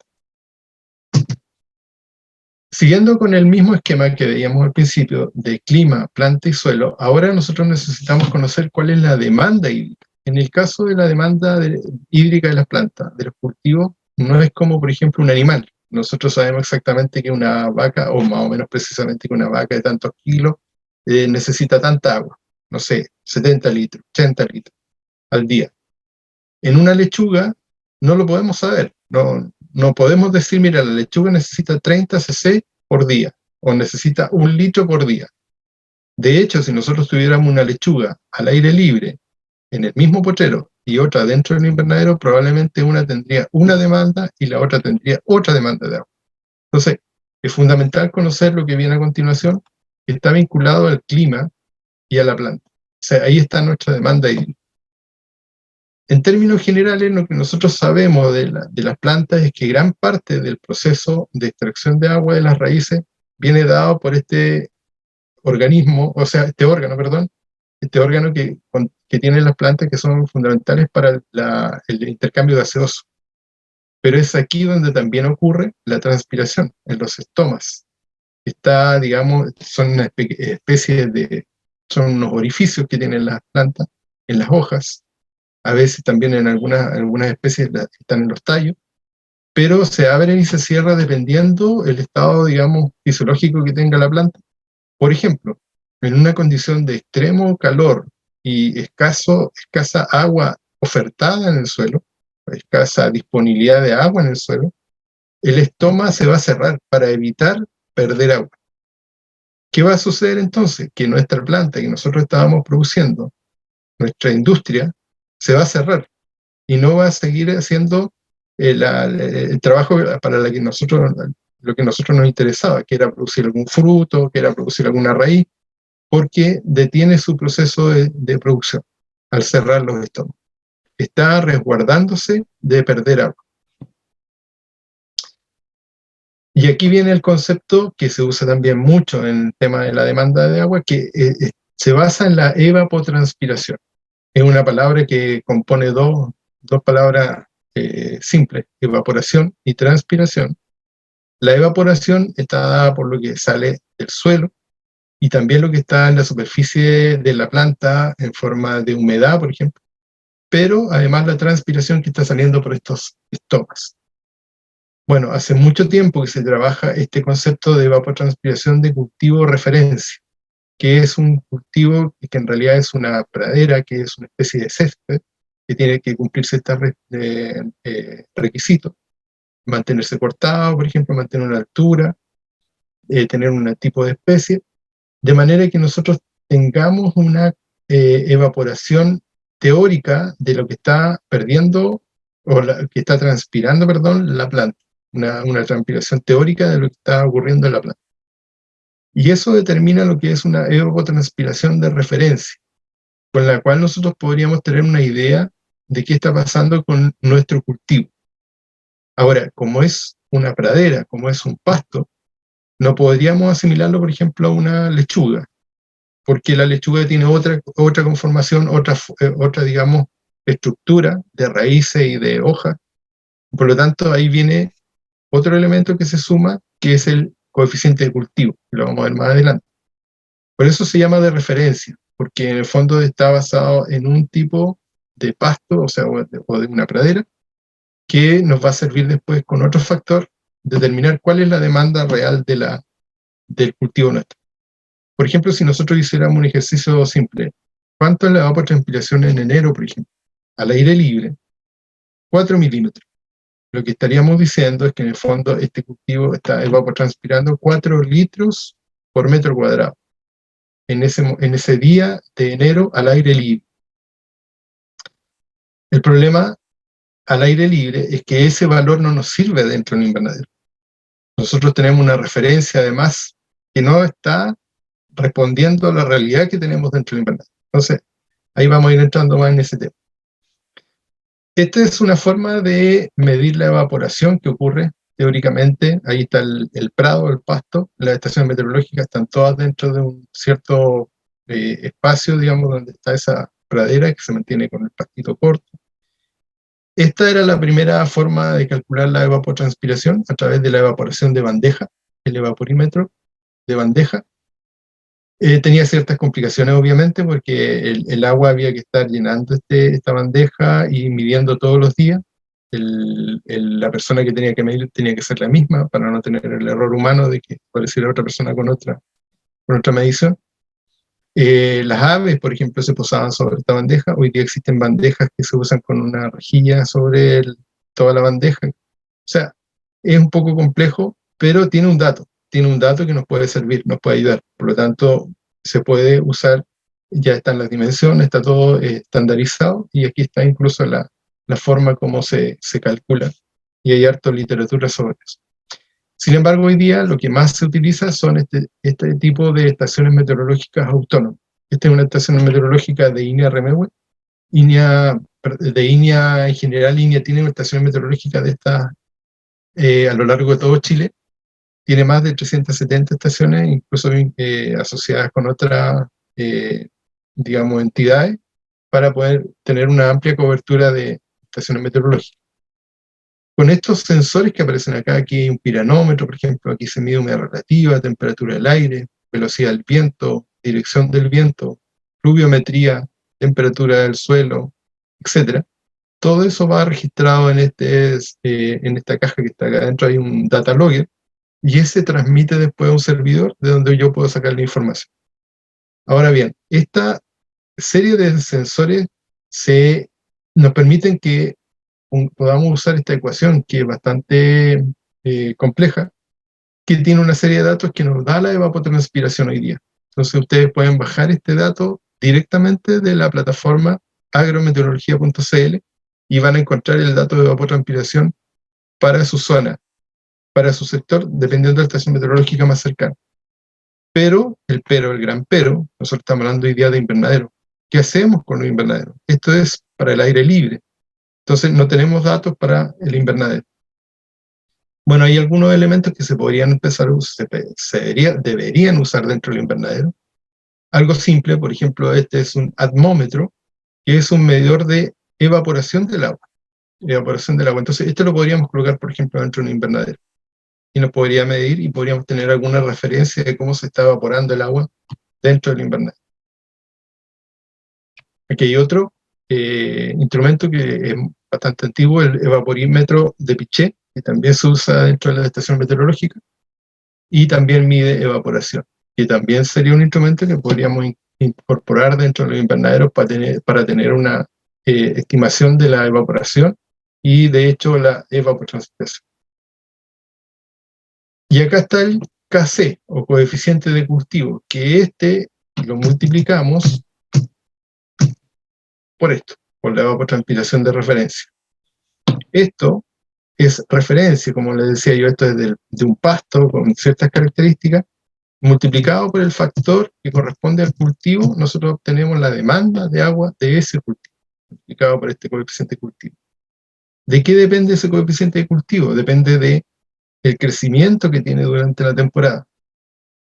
Siguiendo con el mismo esquema que veíamos al principio de clima, planta y suelo, ahora nosotros necesitamos conocer cuál es la demanda hídrica. En el caso de la demanda hídrica de las plantas, de los cultivos, no es como, por ejemplo, un animal. Nosotros sabemos exactamente que una vaca, o más o menos precisamente que una vaca de tantos kilos, necesita tanta agua, no sé, 70 litros, 80 litros al día. En una lechuga no lo podemos saber, no podemos decir, mira, la lechuga necesita 30 cc por día, o necesita 1 litro por día. De hecho, si nosotros tuviéramos una lechuga al aire libre, en el mismo potrero, y otra dentro del invernadero, probablemente una tendría una demanda y la otra tendría otra demanda de agua. Entonces, es fundamental conocer lo que viene a continuación, que está vinculado al clima y a la planta. O sea, ahí está nuestra demanda hídrica. En términos generales, lo que nosotros sabemos de las plantas es que gran parte del proceso de extracción de agua de las raíces viene dado por este organismo, o sea, este órgano, perdón, este órgano que tienen las plantas que son fundamentales para el intercambio gaseoso. Pero es aquí donde también ocurre la transpiración, en los estomas. Está, digamos, son una especie de, son unos orificios que tienen las plantas en las hojas, a veces también en algunas especies están en los tallos, pero se abren y se cierran dependiendo el estado, digamos, fisiológico que tenga la planta. Por ejemplo, en una condición de extremo calor y escasa agua ofertada en el suelo, escasa disponibilidad de agua en el suelo, el estoma se va a cerrar para evitar perder agua. ¿Qué va a suceder entonces? Que nuestra planta que nosotros estábamos produciendo, nuestra industria, se va a cerrar y no va a seguir haciendo el trabajo para lo que nosotros nos interesaba, que era producir algún fruto, que era producir alguna raíz, porque detiene su proceso de producción al cerrar los estómagos. Está resguardándose de perder agua. Y aquí viene el concepto que se usa también mucho en el tema de la demanda de agua, que se basa en la evapotranspiración. Es una palabra que compone dos palabras simples, evaporación y transpiración. La evaporación está dada por lo que sale del suelo y también lo que está en la superficie de la planta en forma de humedad, por ejemplo, pero además la transpiración que está saliendo por estos estomas. Bueno, hace mucho tiempo que se trabaja este concepto de evapotranspiración de cultivo referencia, que es un cultivo que en realidad es una pradera, que es una especie de césped, que tiene que cumplir ciertos requisitos. Mantenerse cortado, por ejemplo, mantener una altura, tener un tipo de especie, de manera que nosotros tengamos una evaporación teórica de lo que está perdiendo, que está transpirando, perdón, la planta. Una transpiración teórica de lo que está ocurriendo en la planta. Y eso determina lo que es una evapotranspiración de referencia, con la cual nosotros podríamos tener una idea de qué está pasando con nuestro cultivo. Ahora, como es una pradera, como es un pasto, no podríamos asimilarlo, por ejemplo, a una lechuga, porque la lechuga tiene otra conformación, otra, digamos, estructura de raíces y de hojas. Por lo tanto, ahí viene otro elemento que se suma, que es el coeficiente de cultivo, que lo vamos a ver más adelante. Por eso se llama de referencia, porque en el fondo está basado en un tipo de pasto, o sea, o de una pradera, que nos va a servir después con otro factor, determinar cuál es la demanda real del cultivo nuestro. Por ejemplo, si nosotros hiciéramos un ejercicio simple, ¿cuánto es la evapotranspiración en enero, por ejemplo? Al aire libre, 4 milímetros. Lo que estaríamos diciendo es que en el fondo este cultivo está evapotranspirando 4 litros por metro cuadrado en ese día de enero al aire libre. El problema al aire libre es que ese valor no nos sirve dentro del invernadero. Nosotros tenemos una referencia además que no está respondiendo a la realidad que tenemos dentro del invernadero. Entonces, ahí vamos a ir entrando más en ese tema. Esta es una forma de medir la evaporación que ocurre teóricamente. Ahí está el prado, el pasto, las estaciones meteorológicas están todas dentro de un cierto espacio, digamos, donde está esa pradera que se mantiene con el pastito corto. Esta era la primera forma de calcular la evapotranspiración a través de la evaporación de bandeja, el evaporímetro de bandeja. Tenía ciertas complicaciones, obviamente, porque el agua había que estar llenando esta bandeja y midiendo todos los días. La persona que tenía que medir tenía que ser la misma para no tener el error humano de que apareciera otra persona con otra medición. Las aves, por ejemplo, se posaban sobre esta bandeja. Hoy día existen bandejas que se usan con una rejilla sobre toda la bandeja. O sea, es un poco complejo, pero tiene un dato que nos puede servir, nos puede ayudar. Por lo tanto, se puede usar, ya están las dimensiones, está todo estandarizado y aquí está incluso la forma como se calcula y hay harta literatura sobre eso. Sin embargo, hoy día lo que más se utiliza son este tipo de estaciones meteorológicas autónomas. Esta es una estación meteorológica de INEA Remehuet. De INEA en general, INEA tiene estaciones meteorológicas de estas a lo largo de todo Chile. Tiene más de 370 estaciones, incluso asociadas con otras, digamos, entidades, para poder tener una amplia cobertura de estaciones meteorológicas. Con estos sensores que aparecen acá, aquí hay un piranómetro, por ejemplo, aquí se mide humedad relativa, temperatura del aire, velocidad del viento, dirección del viento, pluviometría, temperatura del suelo, etc. Todo eso va registrado en esta caja que está acá adentro, hay un data logger, y ese transmite después a un servidor de donde yo puedo sacar la información. Ahora bien, esta serie de sensores nos permiten que podamos usar esta ecuación que es bastante compleja, que tiene una serie de datos que nos da la evapotranspiración hoy día. Entonces ustedes pueden bajar este dato directamente de la plataforma agrometeorología.cl y van a encontrar el dato de evapotranspiración para su zona, para su sector, dependiendo de la estación meteorológica más cercana. Pero, el gran pero, nosotros estamos hablando hoy día de invernadero. ¿Qué hacemos con los invernaderos? Esto es para el aire libre. Entonces no tenemos datos para el invernadero. Bueno, hay algunos elementos que se podrían empezar a usar, deberían usar dentro del invernadero. Algo simple, por ejemplo, este es un atmómetro, que es un medidor de evaporación del agua. Entonces, esto lo podríamos colocar, por ejemplo, dentro de un invernadero. Y nos podría medir y podríamos tener alguna referencia de cómo se está evaporando el agua dentro del invernadero. Aquí hay otro instrumento que es bastante antiguo, el evaporímetro de Pichet, que también se usa dentro de la estación meteorológica, y también mide evaporación, que también sería un instrumento que podríamos incorporar dentro de los invernaderos para tener una estimación de la evaporación y, de hecho, la evapotranspiración. Y acá está el KC, o coeficiente de cultivo, que lo multiplicamos por esto, por la evapotranspiración de referencia. Esto es referencia, como les decía yo, esto es de un pasto con ciertas características, multiplicado por el factor que corresponde al cultivo, nosotros obtenemos la demanda de agua de ese cultivo, multiplicado por este coeficiente de cultivo. ¿De qué depende ese coeficiente de cultivo? Depende del crecimiento que tiene durante la temporada.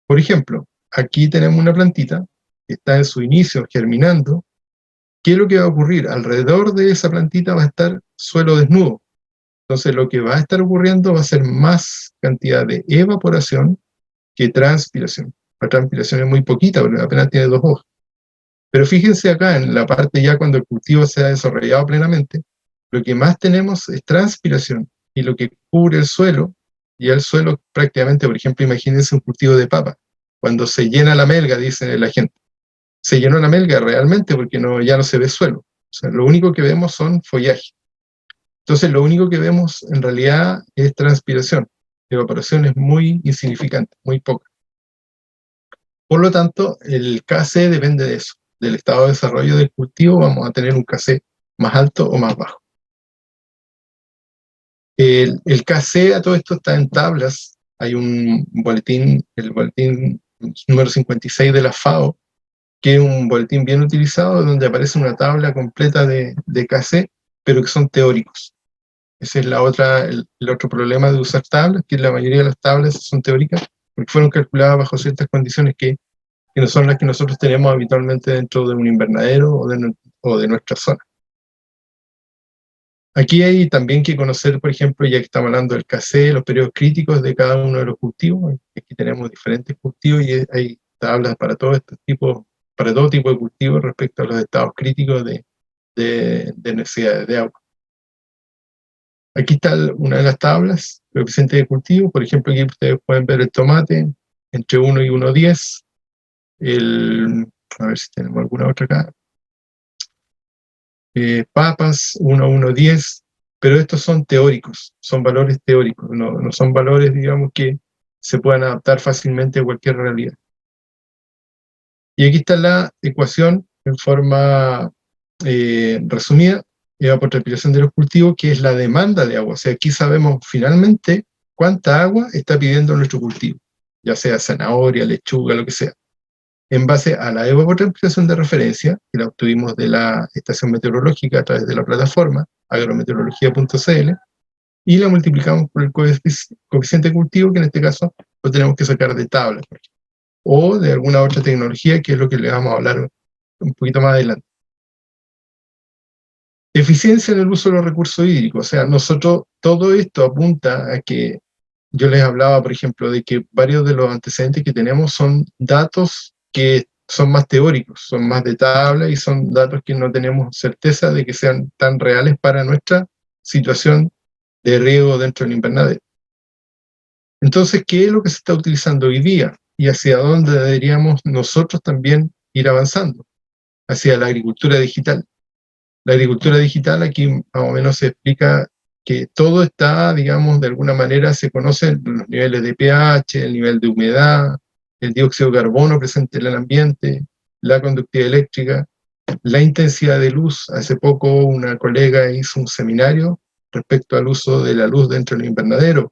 Por ejemplo, aquí tenemos una plantita que está en su inicio germinando. ¿Qué es lo que va a ocurrir? Alrededor de esa plantita va a estar suelo desnudo. Entonces lo que va a estar ocurriendo va a ser más cantidad de evaporación que transpiración. La transpiración es muy poquita, porque apenas tiene 2 hojas. Pero fíjense acá en la parte ya cuando el cultivo se ha desarrollado plenamente, lo que más tenemos es transpiración, y lo que cubre el suelo, y el suelo prácticamente, por ejemplo, imagínense un cultivo de papa, cuando se llena la melga, dice la gente, se llenó la melga realmente porque ya no se ve suelo, o sea, lo único que vemos son follaje. Entonces lo único que vemos en realidad es transpiración, la evaporación es muy insignificante, muy poca. Por lo tanto, el KC depende de eso, del estado de desarrollo del cultivo. Vamos a tener un KC más alto o más bajo. El KC a todo esto está en tablas. Hay un boletín, el boletín número 56 de la FAO, que es un boletín bien utilizado, donde aparece una tabla completa de KC, pero que son teóricos. Ese es el otro problema de usar tablas, que la mayoría de las tablas son teóricas, porque fueron calculadas bajo ciertas condiciones que no son las que nosotros tenemos habitualmente dentro de un invernadero o de nuestra zona. Aquí hay también que conocer, por ejemplo, ya que estamos hablando del KC, los periodos críticos de cada uno de los cultivos. Aquí tenemos diferentes cultivos y hay tablas para todo tipo de cultivos respecto a los estados críticos de necesidades de agua. Aquí está una de las tablas, coeficiente de cultivo. Por ejemplo, aquí ustedes pueden ver el tomate entre 1 y 1,10. A ver si tenemos alguna otra acá. Papas 1 a 1,10. Pero estos son teóricos, son valores teóricos, no son valores, digamos, que se puedan adaptar fácilmente a cualquier realidad. Y aquí está la ecuación en forma resumida, evapotranspiración de los cultivos, que es la demanda de agua. O sea, aquí sabemos finalmente cuánta agua está pidiendo nuestro cultivo, ya sea zanahoria, lechuga, lo que sea, en base a la evapotranspiración de referencia, que la obtuvimos de la estación meteorológica a través de la plataforma agrometeorología.cl, y la multiplicamos por el coeficiente de cultivo, que en este caso lo tenemos que sacar de tabla, o de alguna otra tecnología, que es lo que le vamos a hablar un poquito más adelante. Eficiencia en el uso de los recursos hídricos. O sea, nosotros, todo esto apunta a que yo les hablaba, por ejemplo, de que varios de los antecedentes que tenemos son datos que son más teóricos, son más de tabla y son datos que no tenemos certeza de que sean tan reales para nuestra situación de riego dentro del invernadero. Entonces, ¿qué es lo que se está utilizando hoy día? Y hacia dónde deberíamos nosotros también ir avanzando, hacia la agricultura digital. La agricultura digital aquí más o menos se explica que todo está, digamos, de alguna manera se conocen los niveles de pH, el nivel de humedad, el dióxido de carbono presente en el ambiente, la conductividad eléctrica, la intensidad de luz. Hace poco una colega hizo un seminario respecto al uso de la luz dentro del invernadero. O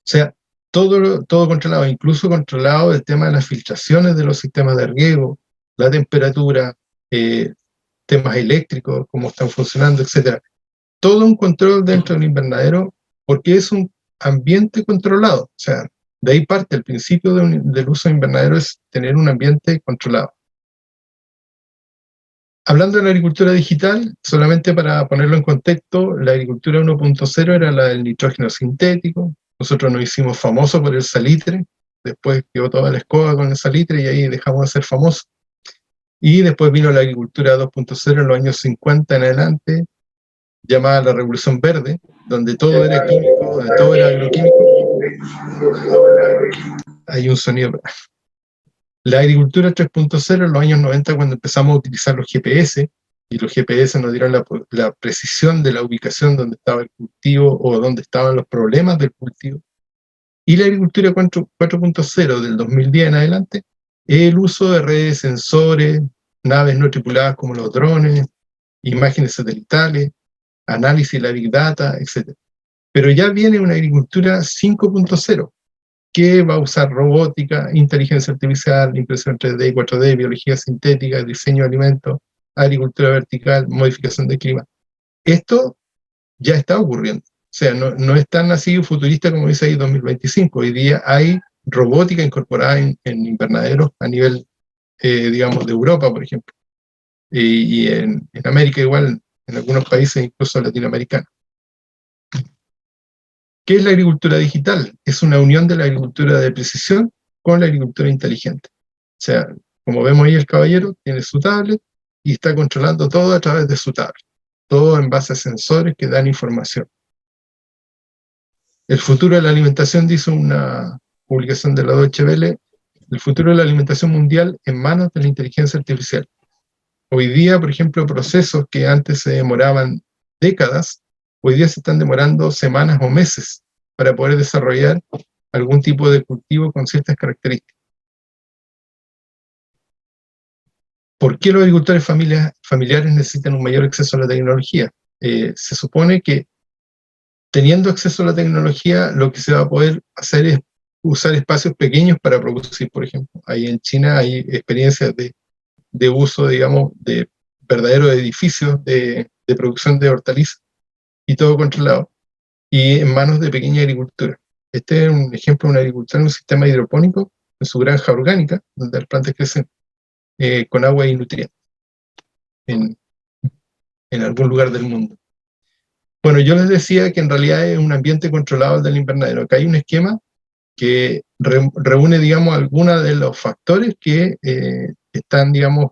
sea, todo controlado, incluso controlado el tema de las filtraciones de los sistemas de riego, la temperatura, temas eléctricos, cómo están funcionando, etc. Todo un control dentro del invernadero, porque es un ambiente controlado. O sea, de ahí parte el principio del uso de invernadero, es tener un ambiente controlado. Hablando de la agricultura digital, solamente para ponerlo en contexto, la agricultura 1.0 era la del nitrógeno sintético. Nosotros nos hicimos famosos por el salitre, después quedó toda la escoba con el salitre y ahí dejamos de ser famosos. Y después vino la agricultura 2.0 en los años 50 en adelante, llamada la Revolución Verde, donde todo era químico, donde todo era agroquímico. Hay un sonido. La agricultura 3.0 en los años 90, cuando empezamos a utilizar los GPS, y los GPS nos dieron la precisión de la ubicación donde estaba el cultivo o donde estaban los problemas del cultivo. Y la agricultura 4.0 del 2010 en adelante es el uso de redes, sensores, naves no tripuladas como los drones, imágenes satelitales, análisis de la Big Data, etc. Pero ya viene una agricultura 5.0, que va a usar robótica, inteligencia artificial, impresión 3D y 4D, biología sintética, diseño de alimentos, agricultura vertical, modificación del clima. Esto ya está ocurriendo. O sea, no es tan así futurista como dice ahí 2025. Hoy día hay robótica incorporada en invernaderos a nivel, digamos, de Europa, por ejemplo. Y en América igual, en algunos países incluso latinoamericanos. ¿Qué es la agricultura digital? Es una unión de la agricultura de precisión con la agricultura inteligente. O sea, como vemos ahí el caballero, tiene su tablet y está controlando todo a través de su tablet. Todo en base a sensores que dan información. El futuro de la alimentación, dice una publicación de la Deutsche Welle, el futuro de la alimentación mundial en manos de la inteligencia artificial. Hoy día, por ejemplo, procesos que antes se demoraban décadas, hoy día se están demorando semanas o meses para poder desarrollar algún tipo de cultivo con ciertas características. ¿Por qué los agricultores familiares necesitan un mayor acceso a la tecnología? Se supone que teniendo acceso a la tecnología, lo que se va a poder hacer es usar espacios pequeños para producir, por ejemplo. Ahí en China hay experiencias de uso, digamos, de verdaderos edificios de producción de hortalizas y todo controlado, y en manos de pequeña agricultura. Este es un ejemplo de una agricultura en un sistema hidropónico, en su granja orgánica, donde las plantas crecen con agua y nutrientes en algún lugar del mundo. Bueno, yo les decía que en realidad es un ambiente controlado del invernadero. Acá hay un esquema que reúne, digamos, algunos de los factores que están, digamos,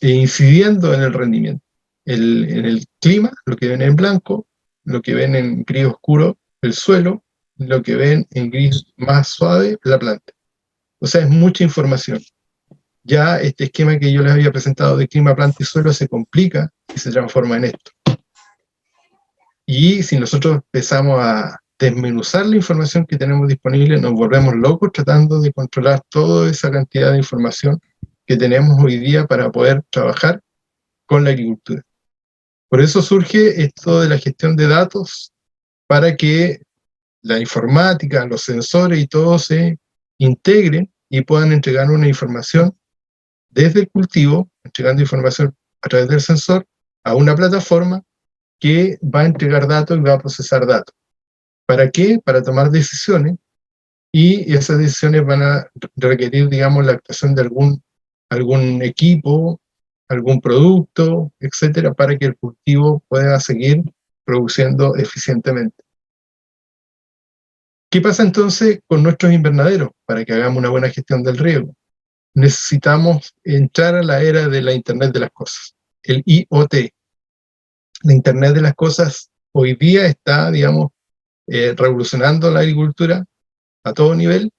incidiendo en el rendimiento. En el clima, lo que ven en blanco, lo que ven en gris oscuro, el suelo, lo que ven en gris más suave, la planta. O sea, es mucha información. Ya este esquema que yo les había presentado de clima, planta y suelo se complica y se transforma en esto. Y si nosotros empezamos a desmenuzar la información que tenemos disponible, nos volvemos locos tratando de controlar toda esa cantidad de información que tenemos hoy día para poder trabajar con la agricultura. Por eso surge esto de la gestión de datos, para que la informática, los sensores y todo se integren y puedan entregar una información desde el cultivo, entregando información a través del sensor a una plataforma que va a entregar datos y va a procesar datos. ¿Para qué? Para tomar decisiones, y esas decisiones van a requerir, digamos, la actuación de algún equipo, algún producto, etcétera, para que el cultivo pueda seguir produciendo eficientemente. ¿Qué pasa entonces con nuestros invernaderos? Para que hagamos una buena gestión del riego, necesitamos entrar a la era de la Internet de las Cosas, el IoT. La Internet de las Cosas hoy día está, digamos, revolucionando la agricultura a todo nivel.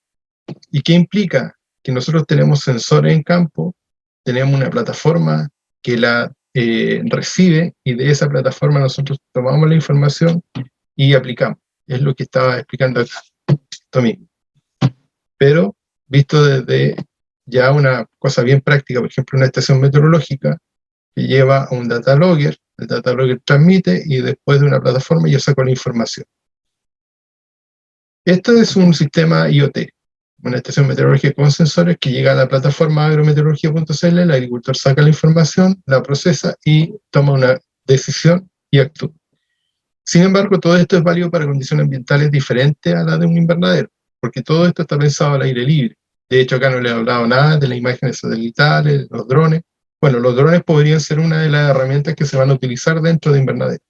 ¿Y qué implica? Que nosotros tenemos sensores en campo, tenemos una plataforma que la recibe, y de esa plataforma nosotros tomamos la información y aplicamos. Es lo que estaba explicando acá, esto mismo. Pero visto desde ya una cosa bien práctica, por ejemplo, una estación meteorológica que lleva a un data logger, el data logger transmite y después de una plataforma yo saco la información. Esto es un sistema IoT, una estación meteorológica con sensores que llega a la plataforma agrometeorología.cl, el agricultor saca la información, la procesa y toma una decisión y actúa. Sin embargo, todo esto es válido para condiciones ambientales diferentes a las de un invernadero, porque todo esto está pensado al aire libre. De hecho, acá no le he hablado nada de las imágenes satelitales, los drones. Bueno, los drones podrían ser una de las herramientas que se van a utilizar dentro de invernaderos.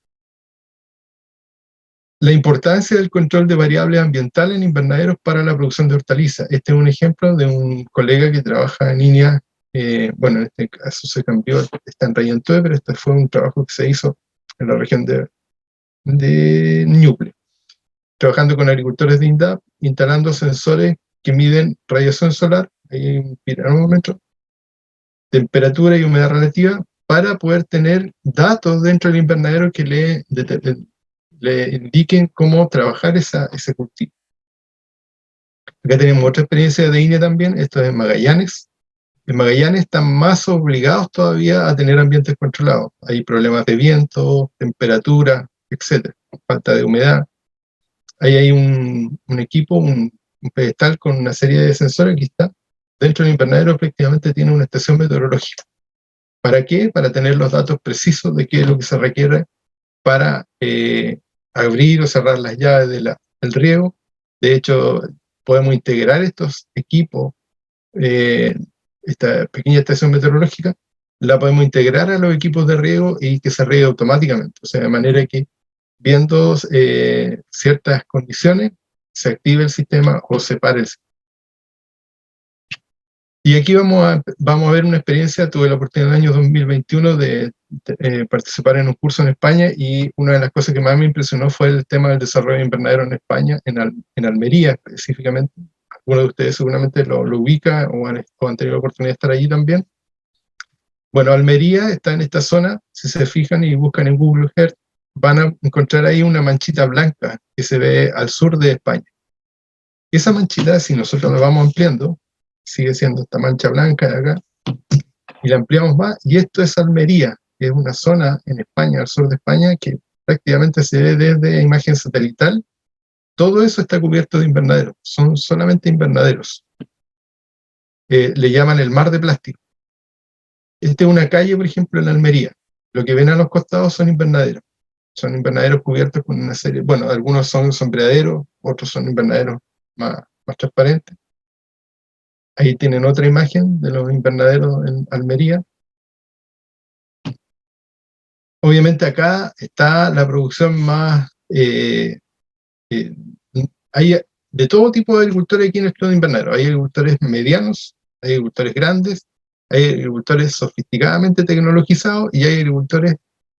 La importancia del control de variables ambientales en invernaderos para la producción de hortalizas. Este es un ejemplo de un colega que trabaja en INEA. Bueno, en este caso se cambió, está en Rayantue, pero este fue un trabajo que se hizo en la región de Ñuble, trabajando con agricultores de INDAP, instalando sensores que miden radiación solar, ahí un pirómetro, temperatura y humedad relativa, para poder tener datos dentro del invernadero que le indiquen cómo trabajar ese cultivo. Acá tenemos otra experiencia de INEA también, esto es en Magallanes. En Magallanes están más obligados todavía a tener ambientes controlados. Hay problemas de viento, temperatura, etc. Falta de humedad. Ahí hay un equipo, un pedestal con una serie de sensores que está dentro del invernadero, efectivamente tiene una estación meteorológica. ¿Para qué? Para tener los datos precisos de qué es lo que se requiere para abrir o cerrar las llaves del riego. De hecho, podemos integrar estos equipos, esta pequeña estación meteorológica, la podemos integrar a los equipos de riego y que se riegue automáticamente. O sea, de manera que, viendo ciertas condiciones, se active el sistema o se pare el sistema. Y aquí vamos a ver una experiencia. Tuve la oportunidad en el año 2021 de participar en un curso en España, y una de las cosas que más me impresionó fue el tema del desarrollo de invernadero en España, en Almería específicamente. Alguno de ustedes seguramente lo ubica o han tenido la oportunidad de estar allí también. Bueno, Almería está en esta zona. Si se fijan y buscan en Google Earth, van a encontrar ahí una manchita blanca que se ve al sur de España. Esa manchita, si nosotros la vamos ampliando, sigue siendo esta mancha blanca de acá, y la ampliamos más, y esto es Almería, que es una zona en España, al sur de España, que prácticamente se ve desde imagen satelital todo eso está cubierto de invernaderos, son solamente invernaderos. Le llaman el mar de plástico. Esta es una calle, por ejemplo, en Almería. Lo que ven a los costados son invernaderos cubiertos con una serie, bueno, algunos son sombreaderos, otros son invernaderos más transparentes. Ahí tienen otra imagen de los invernaderos en Almería. Obviamente acá está la producción más... hay de todo tipo de agricultores aquí en estos invernaderos. Hay agricultores medianos, hay agricultores grandes, hay agricultores sofisticadamente tecnologizados y hay agricultores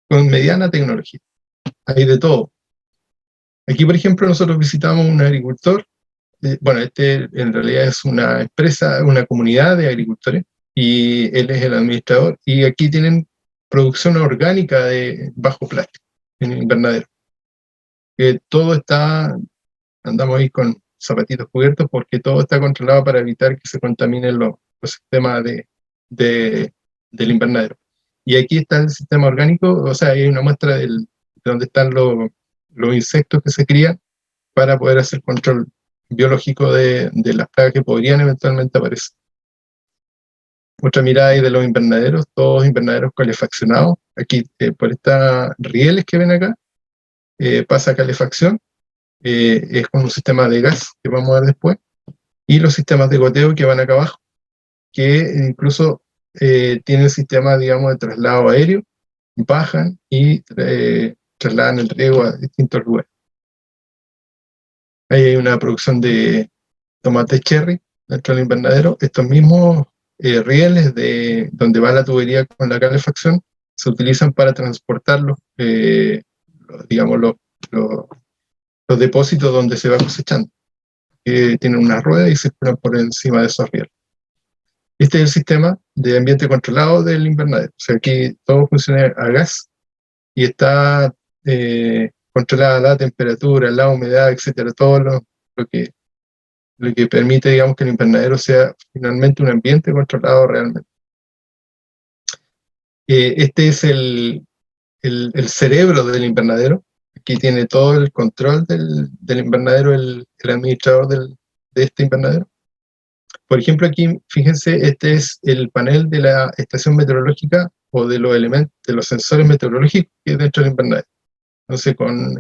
con mediana tecnología. Hay de todo. Aquí, por ejemplo, nosotros visitamos un agricultor, bueno, este en realidad es una empresa, una comunidad de agricultores, y él es el administrador, y aquí tienen producción orgánica de bajo plástico, en el invernadero. Todo está, andamos ahí con zapatitos cubiertos, porque todo está controlado para evitar que se contaminen los sistemas del invernadero. Y aquí está el sistema orgánico, o sea, hay una muestra de donde están los insectos que se crían para poder hacer control biológico de las plagas que podrían eventualmente aparecer. Otra mirada ahí de los invernaderos, todos invernaderos calefaccionados. Aquí, por estas rieles que ven acá, pasa calefacción, es con un sistema de gas que vamos a ver después, y los sistemas de goteo que van acá abajo, que incluso tienen sistemas, digamos, de traslado aéreo, bajan y trasladan el riego a distintos lugares. Ahí hay una producción de tomate cherry dentro del invernadero. Estos mismos rieles de donde va la tubería con la calefacción se utilizan para transportar digamos, los depósitos donde se va cosechando. Tienen una rueda y circulan por encima de esos rieles. Este es el sistema de ambiente controlado del invernadero. O sea, aquí todo funciona a gas y está controlada la temperatura, la humedad, etcétera, todo lo que permite, digamos, que el invernadero sea finalmente un ambiente controlado realmente. Este es el cerebro del invernadero. Aquí tiene todo el control del invernadero, el administrador de este invernadero. Por ejemplo, aquí, fíjense, este es el panel de la estación meteorológica o de los elementos, de los sensores meteorológicos que hay dentro del invernadero. Entonces, con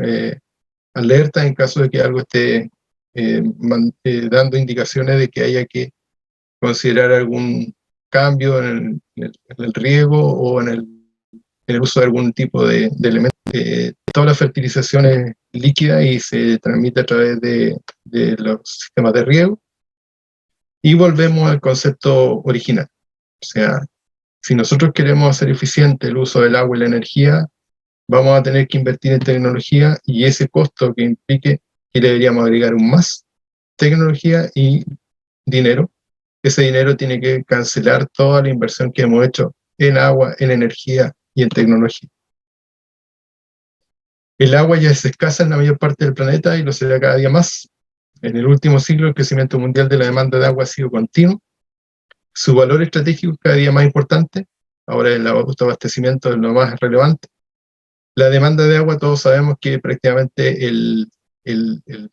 alerta en caso de que algo esté dando indicaciones de que haya que considerar algún cambio en el riego o en el uso de algún tipo de elemento. Toda la fertilización es líquida y se transmite a través de los sistemas de riego. Y volvemos al concepto original. O sea, si nosotros queremos hacer eficiente el uso del agua y la energía, vamos a tener que invertir en tecnología, y ese costo que implique que le deberíamos agregar aún más tecnología y dinero. Ese dinero tiene que cancelar toda la inversión que hemos hecho en agua, en energía y en tecnología. El agua ya es escasa en la mayor parte del planeta y lo será cada día más. En el último siglo, el crecimiento mundial de la demanda de agua ha sido continuo. Su valor estratégico es cada día más importante. Ahora el autoabastecimiento es lo más relevante. La demanda de agua, todos sabemos que prácticamente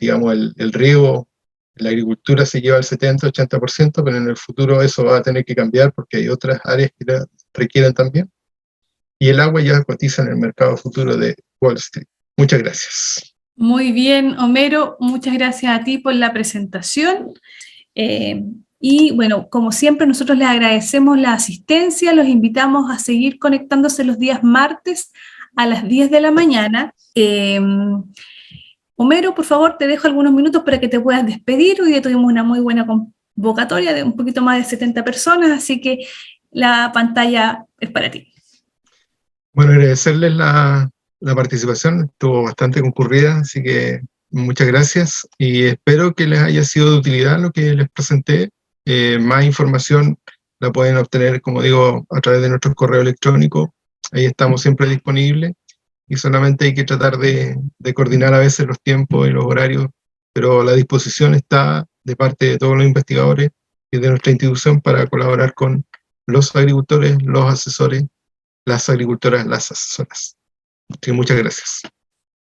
digamos, el riego, la agricultura se lleva el 70-80%, pero en el futuro eso va a tener que cambiar porque hay otras áreas que la requieren también. Y el agua ya cotiza en el mercado futuro de Wall Street. Muchas gracias. Muy bien, Homero, muchas gracias a ti por la presentación. Y bueno, como siempre, nosotros les agradecemos la asistencia, los invitamos a seguir conectándose los días martes a las 10 de la mañana. Homero, por favor, te dejo algunos minutos para que te puedas despedir. Hoy día tuvimos una muy buena convocatoria de un poquito más de 70 personas, así que la pantalla es para ti. Bueno, agradecerles la participación, estuvo bastante concurrida, así que muchas gracias y espero que les haya sido de utilidad lo que les presenté. Más información la pueden obtener, como digo, a través de nuestro correo electrónico. Ahí estamos siempre disponibles y solamente hay que tratar de coordinar a veces los tiempos y los horarios, pero la disposición está de parte de todos los investigadores y de nuestra institución para colaborar con los agricultores, los asesores, las agricultoras, las asesoras. Así que muchas gracias.